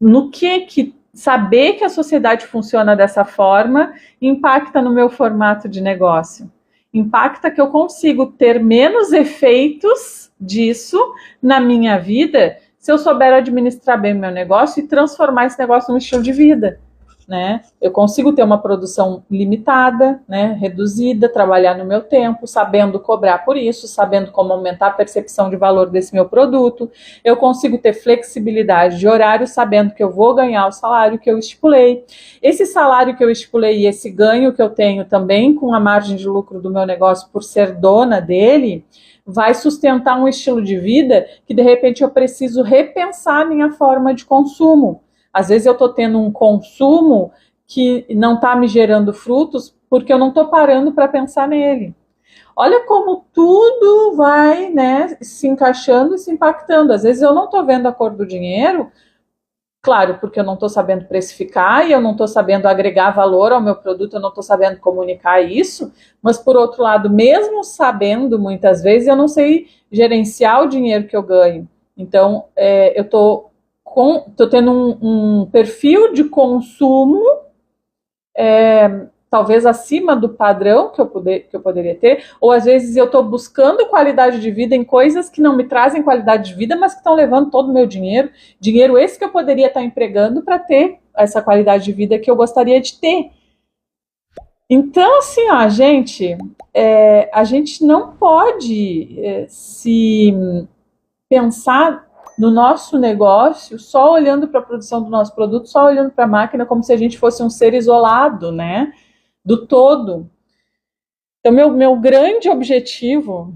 no que saber que a sociedade funciona dessa forma impacta no meu formato de negócio, impacta que eu consigo ter menos efeitos disso na minha vida se eu souber administrar bem o meu negócio e transformar esse negócio num estilo de vida. né? Eu consigo ter uma produção limitada, né? Reduzida, trabalhar no meu tempo, sabendo cobrar por isso, sabendo como aumentar a percepção de valor desse meu produto. Eu consigo ter flexibilidade de horário, sabendo que eu vou ganhar o salário que eu estipulei. Esse salário que eu estipulei e esse ganho que eu tenho também com a margem de lucro do meu negócio por ser dona dele, vai sustentar um estilo de vida que de repente eu preciso repensar a minha forma de consumo. Às vezes eu estou tendo um consumo que não está me gerando frutos porque eu não estou parando para pensar nele. Olha como tudo vai, né, se encaixando e se impactando. Às vezes eu não estou vendo a cor do dinheiro, claro, porque eu não estou sabendo precificar e eu não estou sabendo agregar valor ao meu produto, eu não estou sabendo comunicar isso, mas por outro lado, mesmo sabendo muitas vezes, eu não sei gerenciar o dinheiro que eu ganho. Então, eu estou tendo um perfil de consumo talvez acima do padrão que eu poderia ter, ou às vezes eu estou buscando qualidade de vida em coisas que não me trazem qualidade de vida, mas que estão levando todo o meu dinheiro esse que eu poderia estar empregando para ter essa qualidade de vida que eu gostaria de ter. Então, assim, ó, gente, a gente não pode se pensar no nosso negócio só olhando para a produção do nosso produto, só olhando para a máquina como se a gente fosse um ser isolado, né? Do todo. Então, meu grande objetivo,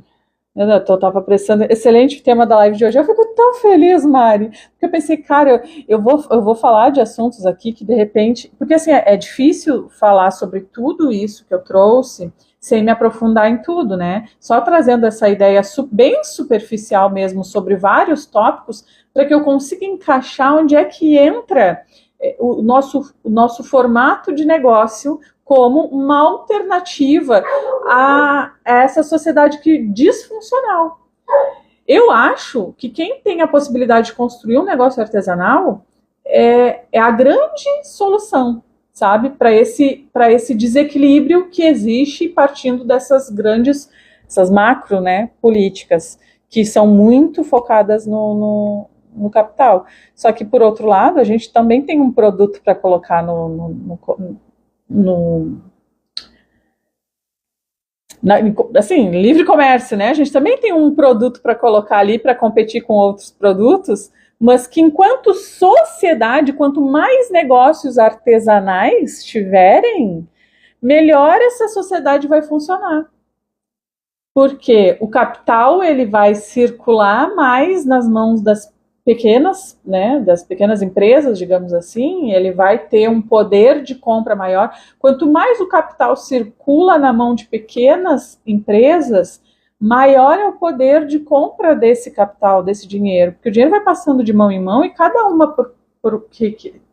eu estava prestando, excelente tema da live de hoje, eu fico tão feliz, Mari, porque eu pensei, cara, eu vou falar de assuntos aqui que de repente, porque assim, é difícil falar sobre tudo isso que eu trouxe, sem me aprofundar em tudo, né? Só trazendo essa ideia bem superficial mesmo sobre vários tópicos, para que eu consiga encaixar onde é que entra o nosso formato de negócio como uma alternativa a essa sociedade disfuncional. Eu acho que quem tem a possibilidade de construir um negócio artesanal é a grande solução, sabe, para esse desequilíbrio que existe partindo dessas essas macro, né, políticas, que são muito focadas no capital. Só que, por outro lado, a gente também tem um produto para colocar assim, livre comércio, né? A gente também tem um produto para colocar ali para competir com outros produtos, mas que enquanto sociedade, quanto mais negócios artesanais tiverem, melhor essa sociedade vai funcionar. Porque o capital ele vai circular mais nas mãos das pequenas, né, das pequenas empresas, digamos assim, ele vai ter um poder de compra maior. Quanto mais o capital circula na mão de pequenas empresas, maior é o poder de compra desse capital, desse dinheiro, porque o dinheiro vai passando de mão em mão e cada uma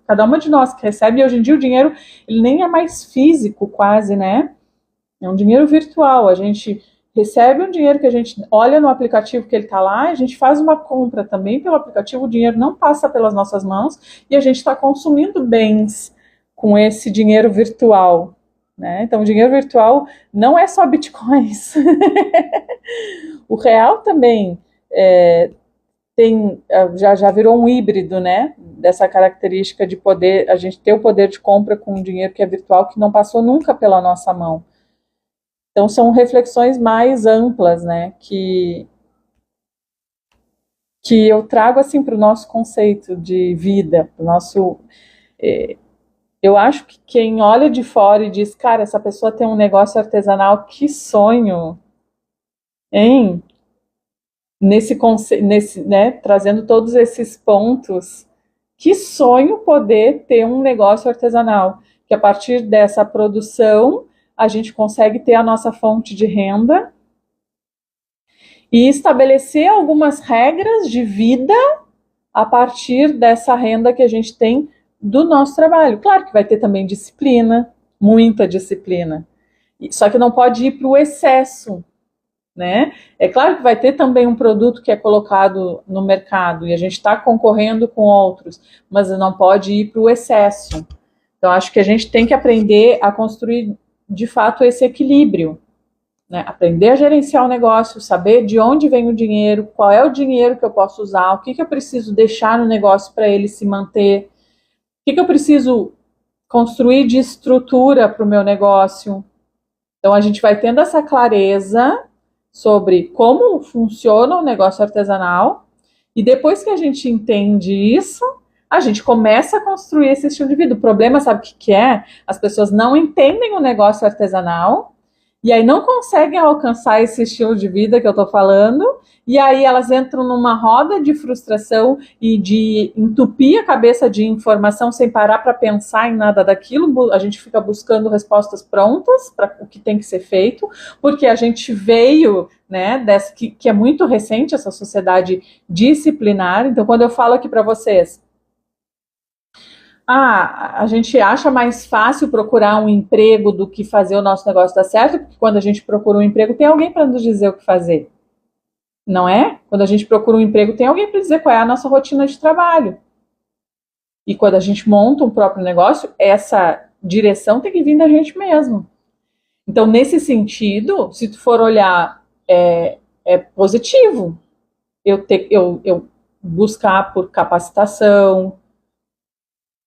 cada uma de nós que recebe, hoje em dia o dinheiro ele nem é mais físico quase, né? É um dinheiro virtual, a gente recebe um dinheiro que a gente olha no aplicativo que ele está lá, a gente faz uma compra também pelo aplicativo, o dinheiro não passa pelas nossas mãos e a gente está consumindo bens com esse dinheiro virtual, né? Então, o dinheiro virtual não é só bitcoins. O real também já virou um híbrido, né? Dessa característica de poder, a gente ter o poder de compra com um dinheiro que é virtual, que não passou nunca pela nossa mão. Então, são reflexões mais amplas, né, que eu trago, assim, para o nosso conceito de vida, pro nosso... eu acho que quem olha de fora e diz, cara, essa pessoa tem um negócio artesanal, que sonho, hein? Né, trazendo todos esses pontos, que sonho poder ter um negócio artesanal, que a partir dessa produção a gente consegue ter a nossa fonte de renda e estabelecer algumas regras de vida a partir dessa renda que a gente tem do nosso trabalho. Claro que vai ter também disciplina, muita disciplina, só que não pode ir para o excesso, né? É claro que vai ter também um produto que é colocado no mercado e a gente está concorrendo com outros, mas não pode ir para o excesso. Então, acho que a gente tem que aprender a construir de fato esse equilíbrio, né? Aprender a gerenciar o negócio, saber de onde vem o dinheiro, qual é o dinheiro que eu posso usar, o que eu preciso deixar no negócio para ele se manter, o que eu preciso construir de estrutura para o meu negócio. Então, a gente vai tendo essa clareza sobre como funciona o negócio artesanal, e depois que a gente entende isso, a gente começa a construir esse estilo de vida. O problema, sabe o que é? As pessoas não entendem o negócio artesanal, e aí não conseguem alcançar esse estilo de vida que eu estou falando, e aí elas entram numa roda de frustração e de entupir a cabeça de informação sem parar para pensar em nada daquilo. A gente fica buscando respostas prontas para o que tem que ser feito, porque a gente veio, né, que é muito recente essa sociedade disciplinar. Então, quando eu falo aqui para vocês, a gente acha mais fácil procurar um emprego do que fazer o nosso negócio dar certo, porque quando a gente procura um emprego, tem alguém para nos dizer o que fazer. Não é? Quando a gente procura um emprego, tem alguém para dizer qual é a nossa rotina de trabalho. E quando a gente monta um próprio negócio, essa direção tem que vir da gente mesmo. Então, nesse sentido, se tu for olhar, é positivo eu buscar por capacitação.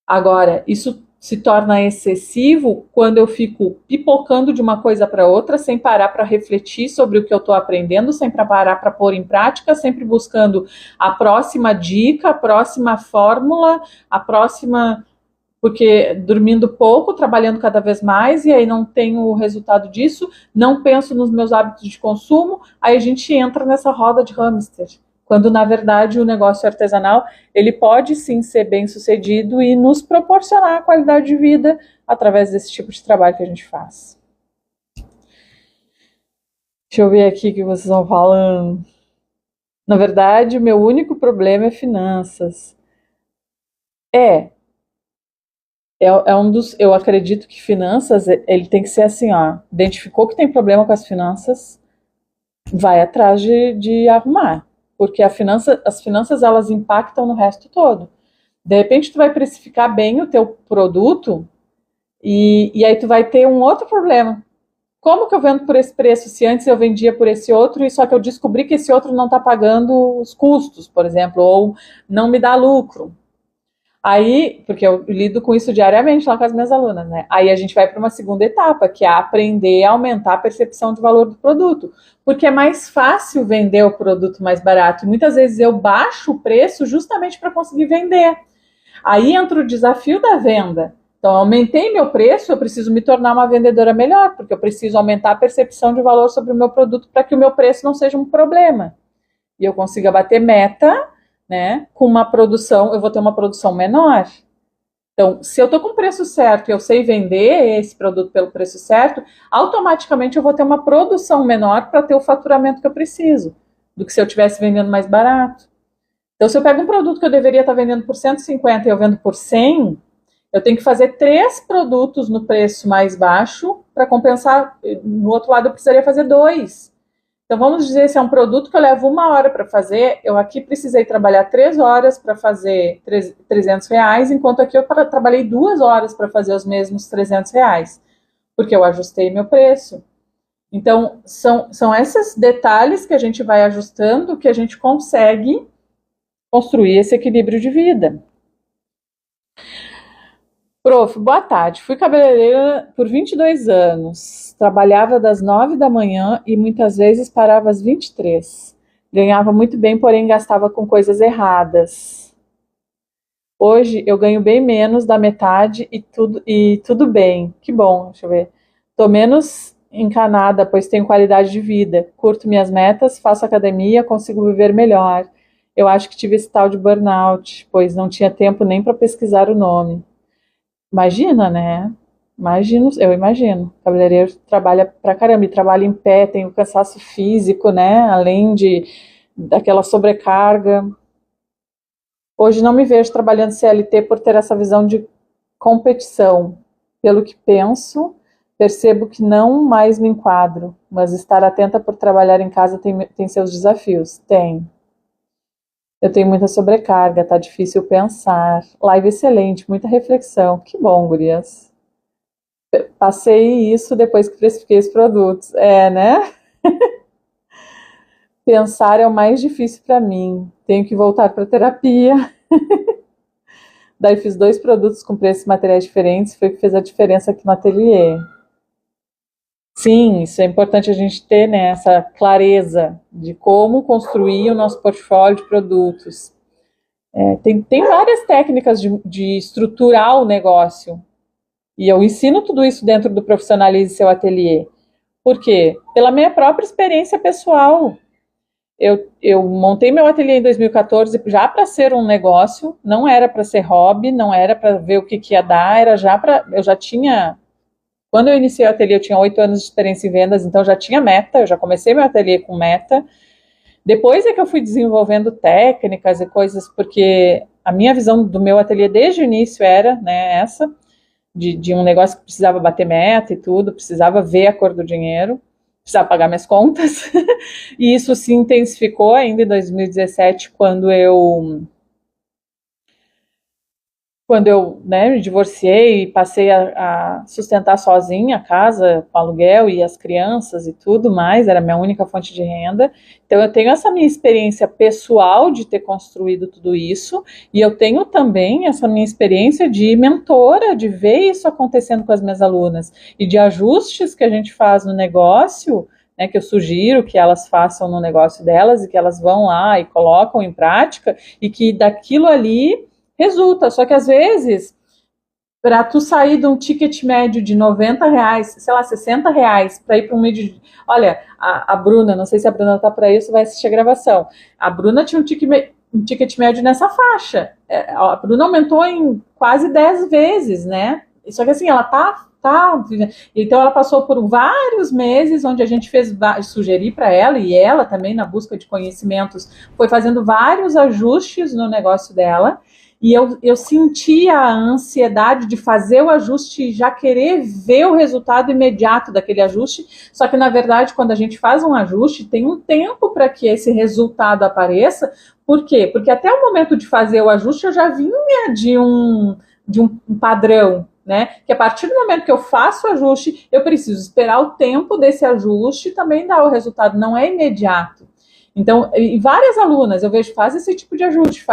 Agora, isso se torna excessivo quando eu fico pipocando de uma coisa para outra, sem parar para refletir sobre o que eu estou aprendendo, sem parar para pôr em prática, sempre buscando a próxima dica, a próxima fórmula, a próxima... Porque dormindo pouco, trabalhando cada vez mais, e aí não tenho o resultado disso, não penso nos meus hábitos de consumo, aí a gente entra nessa roda de hamster. Quando, na verdade, o negócio artesanal, ele pode sim ser bem sucedido e nos proporcionar a qualidade de vida através desse tipo de trabalho que a gente faz. Deixa eu ver aqui o que vocês estão falando. Na verdade, o meu único problema é finanças. Eu acredito que finanças, ele tem que ser assim, ó, identificou que tem problema com as finanças, vai atrás de arrumar. Porque as finanças, elas impactam no resto todo. De repente, tu vai precificar bem o teu produto e aí tu vai ter um outro problema. Como que eu vendo por esse preço se antes eu vendia por esse outro e só que eu descobri que esse outro não está pagando os custos, por exemplo, ou não me dá lucro? Aí, porque eu lido com isso diariamente lá com as minhas alunas, né? Aí a gente vai para uma segunda etapa, que é aprender a aumentar a percepção de valor do produto. Porque é mais fácil vender o produto mais barato. E muitas vezes eu baixo o preço justamente para conseguir vender. Aí entra o desafio da venda. Então, aumentei meu preço, eu preciso me tornar uma vendedora melhor, porque eu preciso aumentar a percepção de valor sobre o meu produto para que o meu preço não seja um problema. E eu consiga bater meta, né, com uma produção, eu vou ter uma produção menor. Então, se eu estou com o preço certo e eu sei vender esse produto pelo preço certo, automaticamente eu vou ter uma produção menor para ter o faturamento que eu preciso, do que se eu estivesse vendendo mais barato. Então, se eu pego um produto que eu deveria estar vendendo por 150 e eu vendo por 100, eu tenho que fazer 3 produtos no preço mais baixo para compensar. No outro lado, eu precisaria fazer 2. Então, vamos dizer, se é um produto que eu levo 1 hora para fazer, eu aqui precisei trabalhar 3 horas para fazer R$300, enquanto aqui eu trabalhei 2 horas para fazer os mesmos R$300, porque eu ajustei meu preço. Então, são esses detalhes que a gente vai ajustando que a gente consegue construir esse equilíbrio de vida. Prof, boa tarde. Fui cabeleireira por 22 anos. Trabalhava das 9 da manhã e muitas vezes parava às 23. Ganhava muito bem, porém gastava com coisas erradas. Hoje eu ganho bem menos da metade e tudo bem. Que bom, deixa eu ver. Tô menos encanada, pois tenho qualidade de vida. Curto minhas metas, faço academia, consigo viver melhor. Eu acho que tive esse tal de burnout, pois não tinha tempo nem para pesquisar o nome. Imagina, né? Eu imagino. O cabeleireiro trabalha pra caramba, e trabalha em pé, tem o cansaço físico, né? Além daquela sobrecarga. Hoje não me vejo trabalhando CLT por ter essa visão de competição. Pelo que penso, percebo que não mais me enquadro, mas estar atenta por trabalhar em casa tem seus desafios. Tem. Eu tenho muita sobrecarga, tá difícil pensar. Live excelente, muita reflexão. Que bom, gurias. Passei isso depois que precifiquei os produtos. Né? Pensar é o mais difícil para mim. Tenho que voltar para terapia. Daí fiz 2 produtos com preços e materiais diferentes, foi o que fez a diferença aqui no ateliê. Sim, isso é importante a gente ter, né, essa clareza de como construir o nosso portfólio de produtos. Tem várias técnicas de estruturar o negócio. E eu ensino tudo isso dentro do Profissionalize Seu Ateliê. Por quê? Pela minha própria experiência pessoal. Eu montei meu ateliê em 2014 já para ser um negócio, não era para ser hobby, não era para ver o que ia dar, era já para. Eu já tinha. Quando eu iniciei o ateliê, eu tinha 8 anos de experiência em vendas, então já tinha meta, eu já comecei meu ateliê com meta. Depois é que eu fui desenvolvendo técnicas e coisas, porque a minha visão do meu ateliê desde o início era, né, essa, de um negócio que precisava bater meta e tudo, precisava ver a cor do dinheiro, precisava pagar minhas contas. E isso se intensificou ainda em 2017, quando eu, né, me divorciei e passei a sustentar sozinha a casa, com aluguel e as crianças e tudo mais, era a minha única fonte de renda. Então eu tenho essa minha experiência pessoal de ter construído tudo isso, e eu tenho também essa minha experiência de mentora, de ver isso acontecendo com as minhas alunas, e de ajustes que a gente faz no negócio, né, que eu sugiro que elas façam no negócio delas, e que elas vão lá e colocam em prática, e que daquilo ali resulta. Só que às vezes, para tu sair de um ticket médio de R$ 90, sei lá, R$ 60, para ir para um vídeo. Olha, a Bruna, não sei se a Bruna tá por aí ou se vai assistir a gravação. A Bruna tinha um ticket médio nessa faixa. A Bruna aumentou em quase 10 vezes, né? Só que assim, ela tá. Então ela passou por vários meses onde a gente sugerir para ela, e ela também, na busca de conhecimentos, foi fazendo vários ajustes no negócio dela. E eu sentia a ansiedade de fazer o ajuste e já querer ver o resultado imediato daquele ajuste. Só que, na verdade, quando a gente faz um ajuste, tem um tempo para que esse resultado apareça. Por quê? Porque até o momento de fazer o ajuste, eu já vinha de um padrão, né? Que a partir do momento que eu faço o ajuste, eu preciso esperar o tempo desse ajuste e também dar o resultado. Não é imediato. Então, e várias alunas, eu vejo, faz esse tipo de ajuste,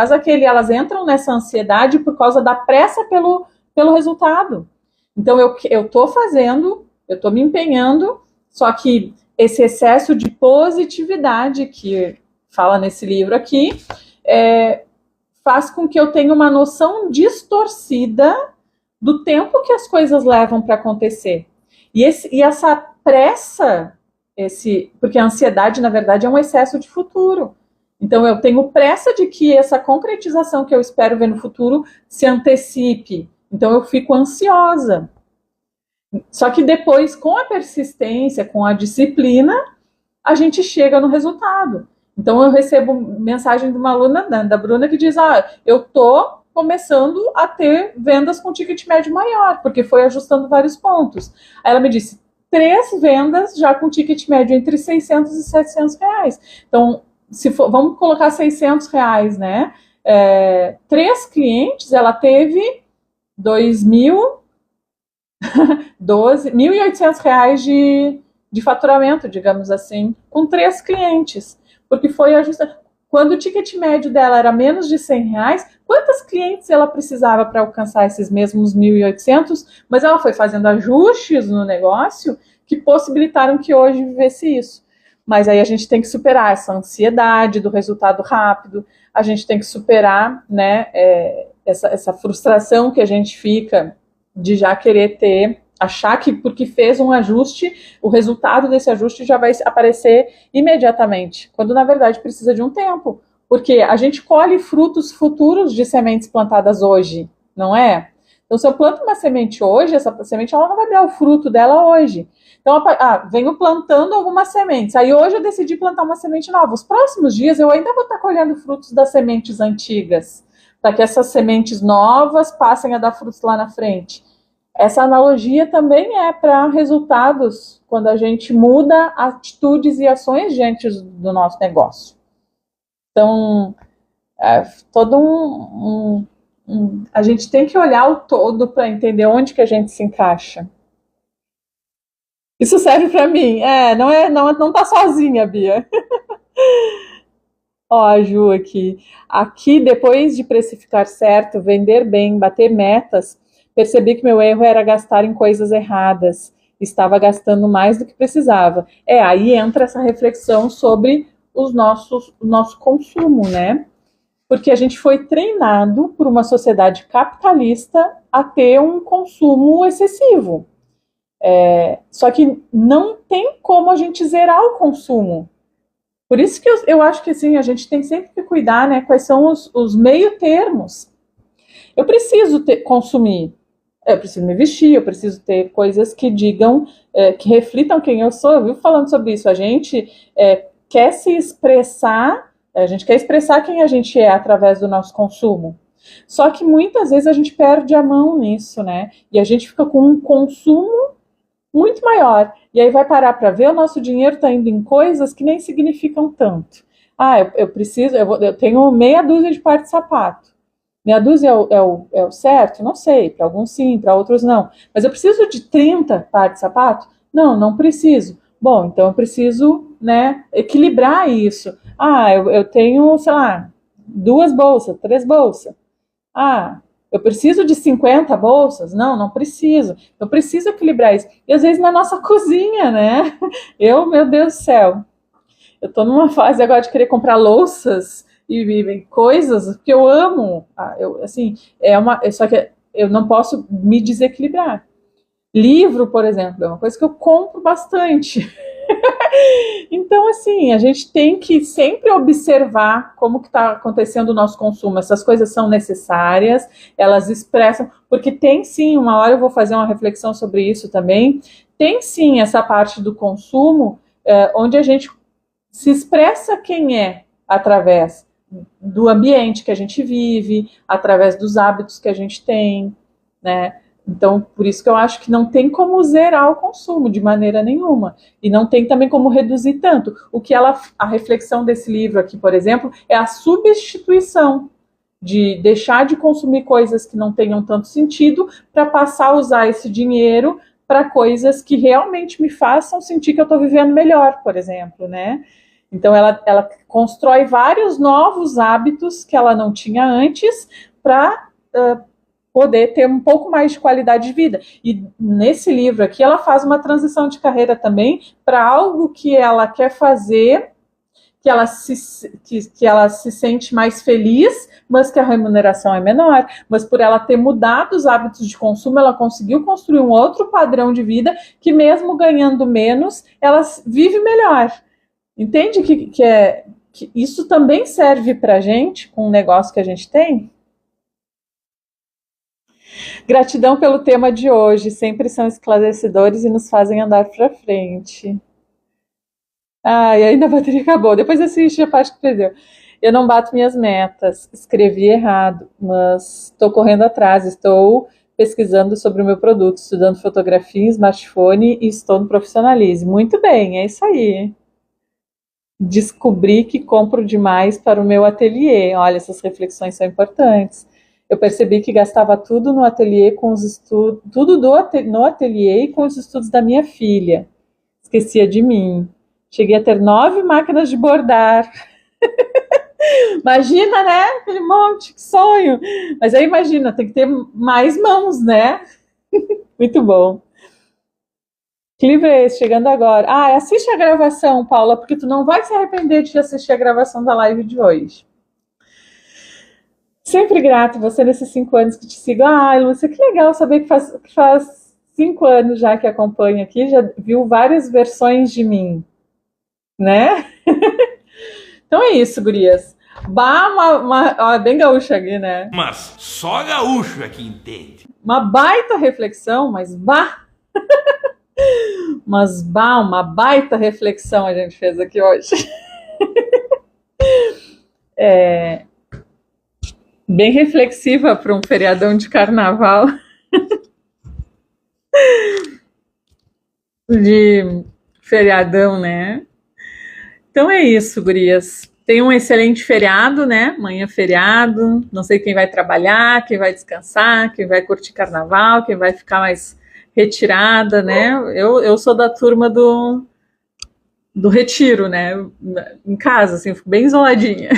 elas entram nessa ansiedade por causa da pressa pelo resultado. Então, eu estou fazendo, eu estou me empenhando, só que esse excesso de positividade que fala nesse livro aqui, faz com que eu tenha uma noção distorcida do tempo que as coisas levam para acontecer. E essa pressa, porque a ansiedade, na verdade, é um excesso de futuro. Então, eu tenho pressa de que essa concretização que eu espero ver no futuro se antecipe. Então, eu fico ansiosa. Só que depois, com a persistência, com a disciplina, a gente chega no resultado. Então, eu recebo mensagem de uma aluna, da Bruna, que diz, eu estou começando a ter vendas com ticket médio maior, porque foi ajustando vários pontos. Aí ela me disse, 3 vendas já com ticket médio entre R$600 e R$700. Então, vamos colocar R$600, né? 3 clientes, ela teve R$1.800 de faturamento, digamos assim, com 3 clientes, porque foi ajustado. Quando o ticket médio dela era menos de R$100, quantas clientes ela precisava para alcançar esses mesmos 1.800? Mas ela foi fazendo ajustes no negócio que possibilitaram que hoje vivesse isso. Mas aí a gente tem que superar essa ansiedade do resultado rápido, a gente tem que superar, né, essa frustração que a gente fica de já querer achar que porque fez um ajuste, o resultado desse ajuste já vai aparecer imediatamente, quando na verdade precisa de um tempo, porque a gente colhe frutos futuros de sementes plantadas hoje, não é? Então, se eu planto uma semente hoje, essa semente ela não vai dar o fruto dela hoje. Então, venho plantando algumas sementes. Aí hoje eu decidi plantar uma semente nova. Os próximos dias eu ainda vou estar colhendo frutos das sementes antigas, para que essas sementes novas passem a dar frutos lá na frente. Essa analogia também é para resultados, quando a gente muda atitudes e ações diante do nosso negócio. Então, a gente tem que olhar o todo para entender onde que a gente se encaixa. Isso serve para mim. Não tá sozinha, Bia. Ó, a Ju aqui. Aqui, depois de precificar certo, vender bem, bater metas, percebi que meu erro era gastar em coisas erradas. Estava gastando mais do que precisava. Aí entra essa reflexão sobre o nosso consumo, né? Porque a gente foi treinado por uma sociedade capitalista a ter um consumo excessivo. Só que não tem como a gente zerar o consumo. Por isso que eu acho que assim, a gente tem sempre que cuidar, né? Quais são os meio termos. Eu preciso consumir, eu preciso me vestir, eu preciso ter coisas que digam, que reflitam quem eu sou. Eu vivo falando sobre isso. A gente quer se expressar, a gente quer expressar quem a gente é através do nosso consumo. Só que muitas vezes a gente perde a mão nisso, né? E a gente fica com um consumo muito maior. E aí vai parar para ver, o nosso dinheiro está indo em coisas que nem significam tanto. Eu tenho meia dúzia de par de sapato. Meia dúzia é o certo? Não sei, para alguns sim, para outros não. Mas eu preciso de 30 par de sapato? Não preciso. Bom, então eu preciso, né, equilibrar isso. Eu tenho, sei lá, 2 bolsas, 3 bolsas. Eu preciso de 50 bolsas? Não preciso. Eu preciso equilibrar isso. E às vezes na nossa cozinha, né? Meu Deus do céu. Eu tô numa fase agora de querer comprar louças e coisas que eu amo. Só que eu não posso me desequilibrar. Livro, por exemplo, é uma coisa que eu compro bastante. Então, assim, a gente tem que sempre observar como que está acontecendo o nosso consumo. Essas coisas são necessárias, elas expressam, porque tem sim, uma hora eu vou fazer uma reflexão sobre isso também, tem sim essa parte do consumo, onde a gente se expressa quem é através do ambiente que a gente vive, através dos hábitos que a gente tem, né? Então, por isso que eu acho que não tem como zerar o consumo de maneira nenhuma. E não tem também como reduzir tanto. A reflexão desse livro aqui, por exemplo, é a substituição de deixar de consumir coisas que não tenham tanto sentido para passar a usar esse dinheiro para coisas que realmente me façam sentir que eu estou vivendo melhor, por exemplo, né? Então, ela constrói vários novos hábitos que ela não tinha antes para poder ter um pouco mais de qualidade de vida. E nesse livro aqui, ela faz uma transição de carreira também para algo que ela quer fazer, que ela se sente mais feliz, mas que a remuneração é menor. Mas por ela ter mudado os hábitos de consumo, ela conseguiu construir um outro padrão de vida que mesmo ganhando menos, ela vive melhor. Entende que isso também serve para a gente, com o negócio que a gente tem? Gratidão pelo tema de hoje, sempre são esclarecedores e nos fazem andar para frente. E ainda a bateria acabou, depois assiste a parte que perdeu. Eu não bato minhas metas, escrevi errado, mas estou correndo atrás, estou pesquisando sobre o meu produto, estudando fotografia em smartphone e estou no profissionalismo. Muito bem, é isso aí. Descobri que compro demais para o meu ateliê. Olha, essas reflexões são importantes. Eu percebi que gastava tudo no ateliê com os estudos, no ateliê e com os estudos da minha filha. Esquecia de mim. Cheguei a ter 9 máquinas de bordar. Imagina, né? Aquele monte, que sonho. Mas aí imagina, tem que ter mais mãos, né? Muito bom. Que livro é esse? Chegando agora. Assiste a gravação, Paula, porque tu não vai se arrepender de assistir a gravação da live de hoje. Sempre grato você nesses 5 anos que te sigo. Lúcia, que legal saber que faz 5 anos já que acompanha aqui, já viu várias versões de mim, né? Então é isso, gurias. Bem gaúcha aqui, né? Mas só gaúcho é que entende. Uma baita reflexão, uma baita reflexão a gente fez aqui hoje. Bem reflexiva para um feriadão de carnaval. De feriadão, né? Então é isso, gurias. Tenham um excelente feriado, né? Amanhã é feriado. Não sei quem vai trabalhar, quem vai descansar, quem vai curtir carnaval, quem vai ficar mais retirada, né? Eu sou da turma do do retiro, né? Em casa, assim, eu fico bem isoladinha.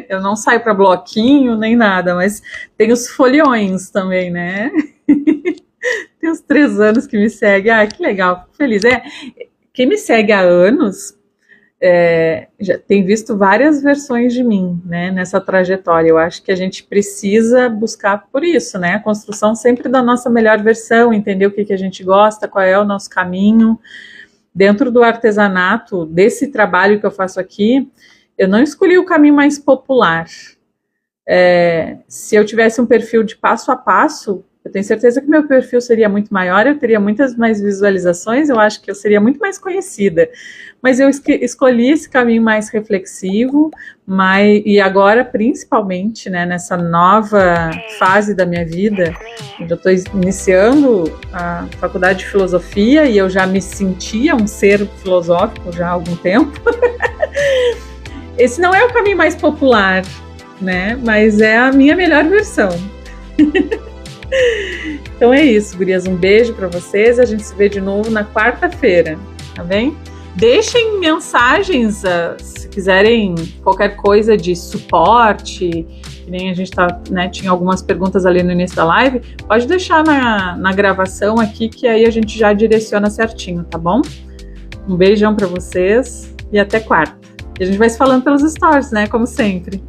Eu não saio para bloquinho nem nada, mas tem os foliões também, né? Tem uns 3 anos que me segue. Ah, que legal, fico feliz. Quem me segue há anos já tem visto várias versões de mim, né, nessa trajetória. Eu acho que a gente precisa buscar por isso, né? A construção sempre da nossa melhor versão, entender o que a gente gosta, qual é o nosso caminho. Dentro do artesanato, desse trabalho que eu faço aqui, eu não escolhi o caminho mais popular. Se eu tivesse um perfil de passo a passo, eu tenho certeza que meu perfil seria muito maior, eu teria muitas mais visualizações, eu acho que eu seria muito mais conhecida. Mas eu escolhi esse caminho mais reflexivo, e agora, principalmente, né, nessa nova fase da minha vida, onde eu estou iniciando a faculdade de filosofia e eu já me sentia um ser filosófico já há algum tempo. Esse não é o caminho mais popular, né, mas é a minha melhor versão. Então é isso, gurias, um beijo para vocês, a gente se vê de novo na quarta-feira, tá bem? Deixem mensagens, se quiserem qualquer coisa de suporte, que nem a gente tinha algumas perguntas ali no início da live, pode deixar na gravação aqui, que aí a gente já direciona certinho, tá bom? Um beijão para vocês e até quarta. E a gente vai se falando pelos stories, né, como sempre.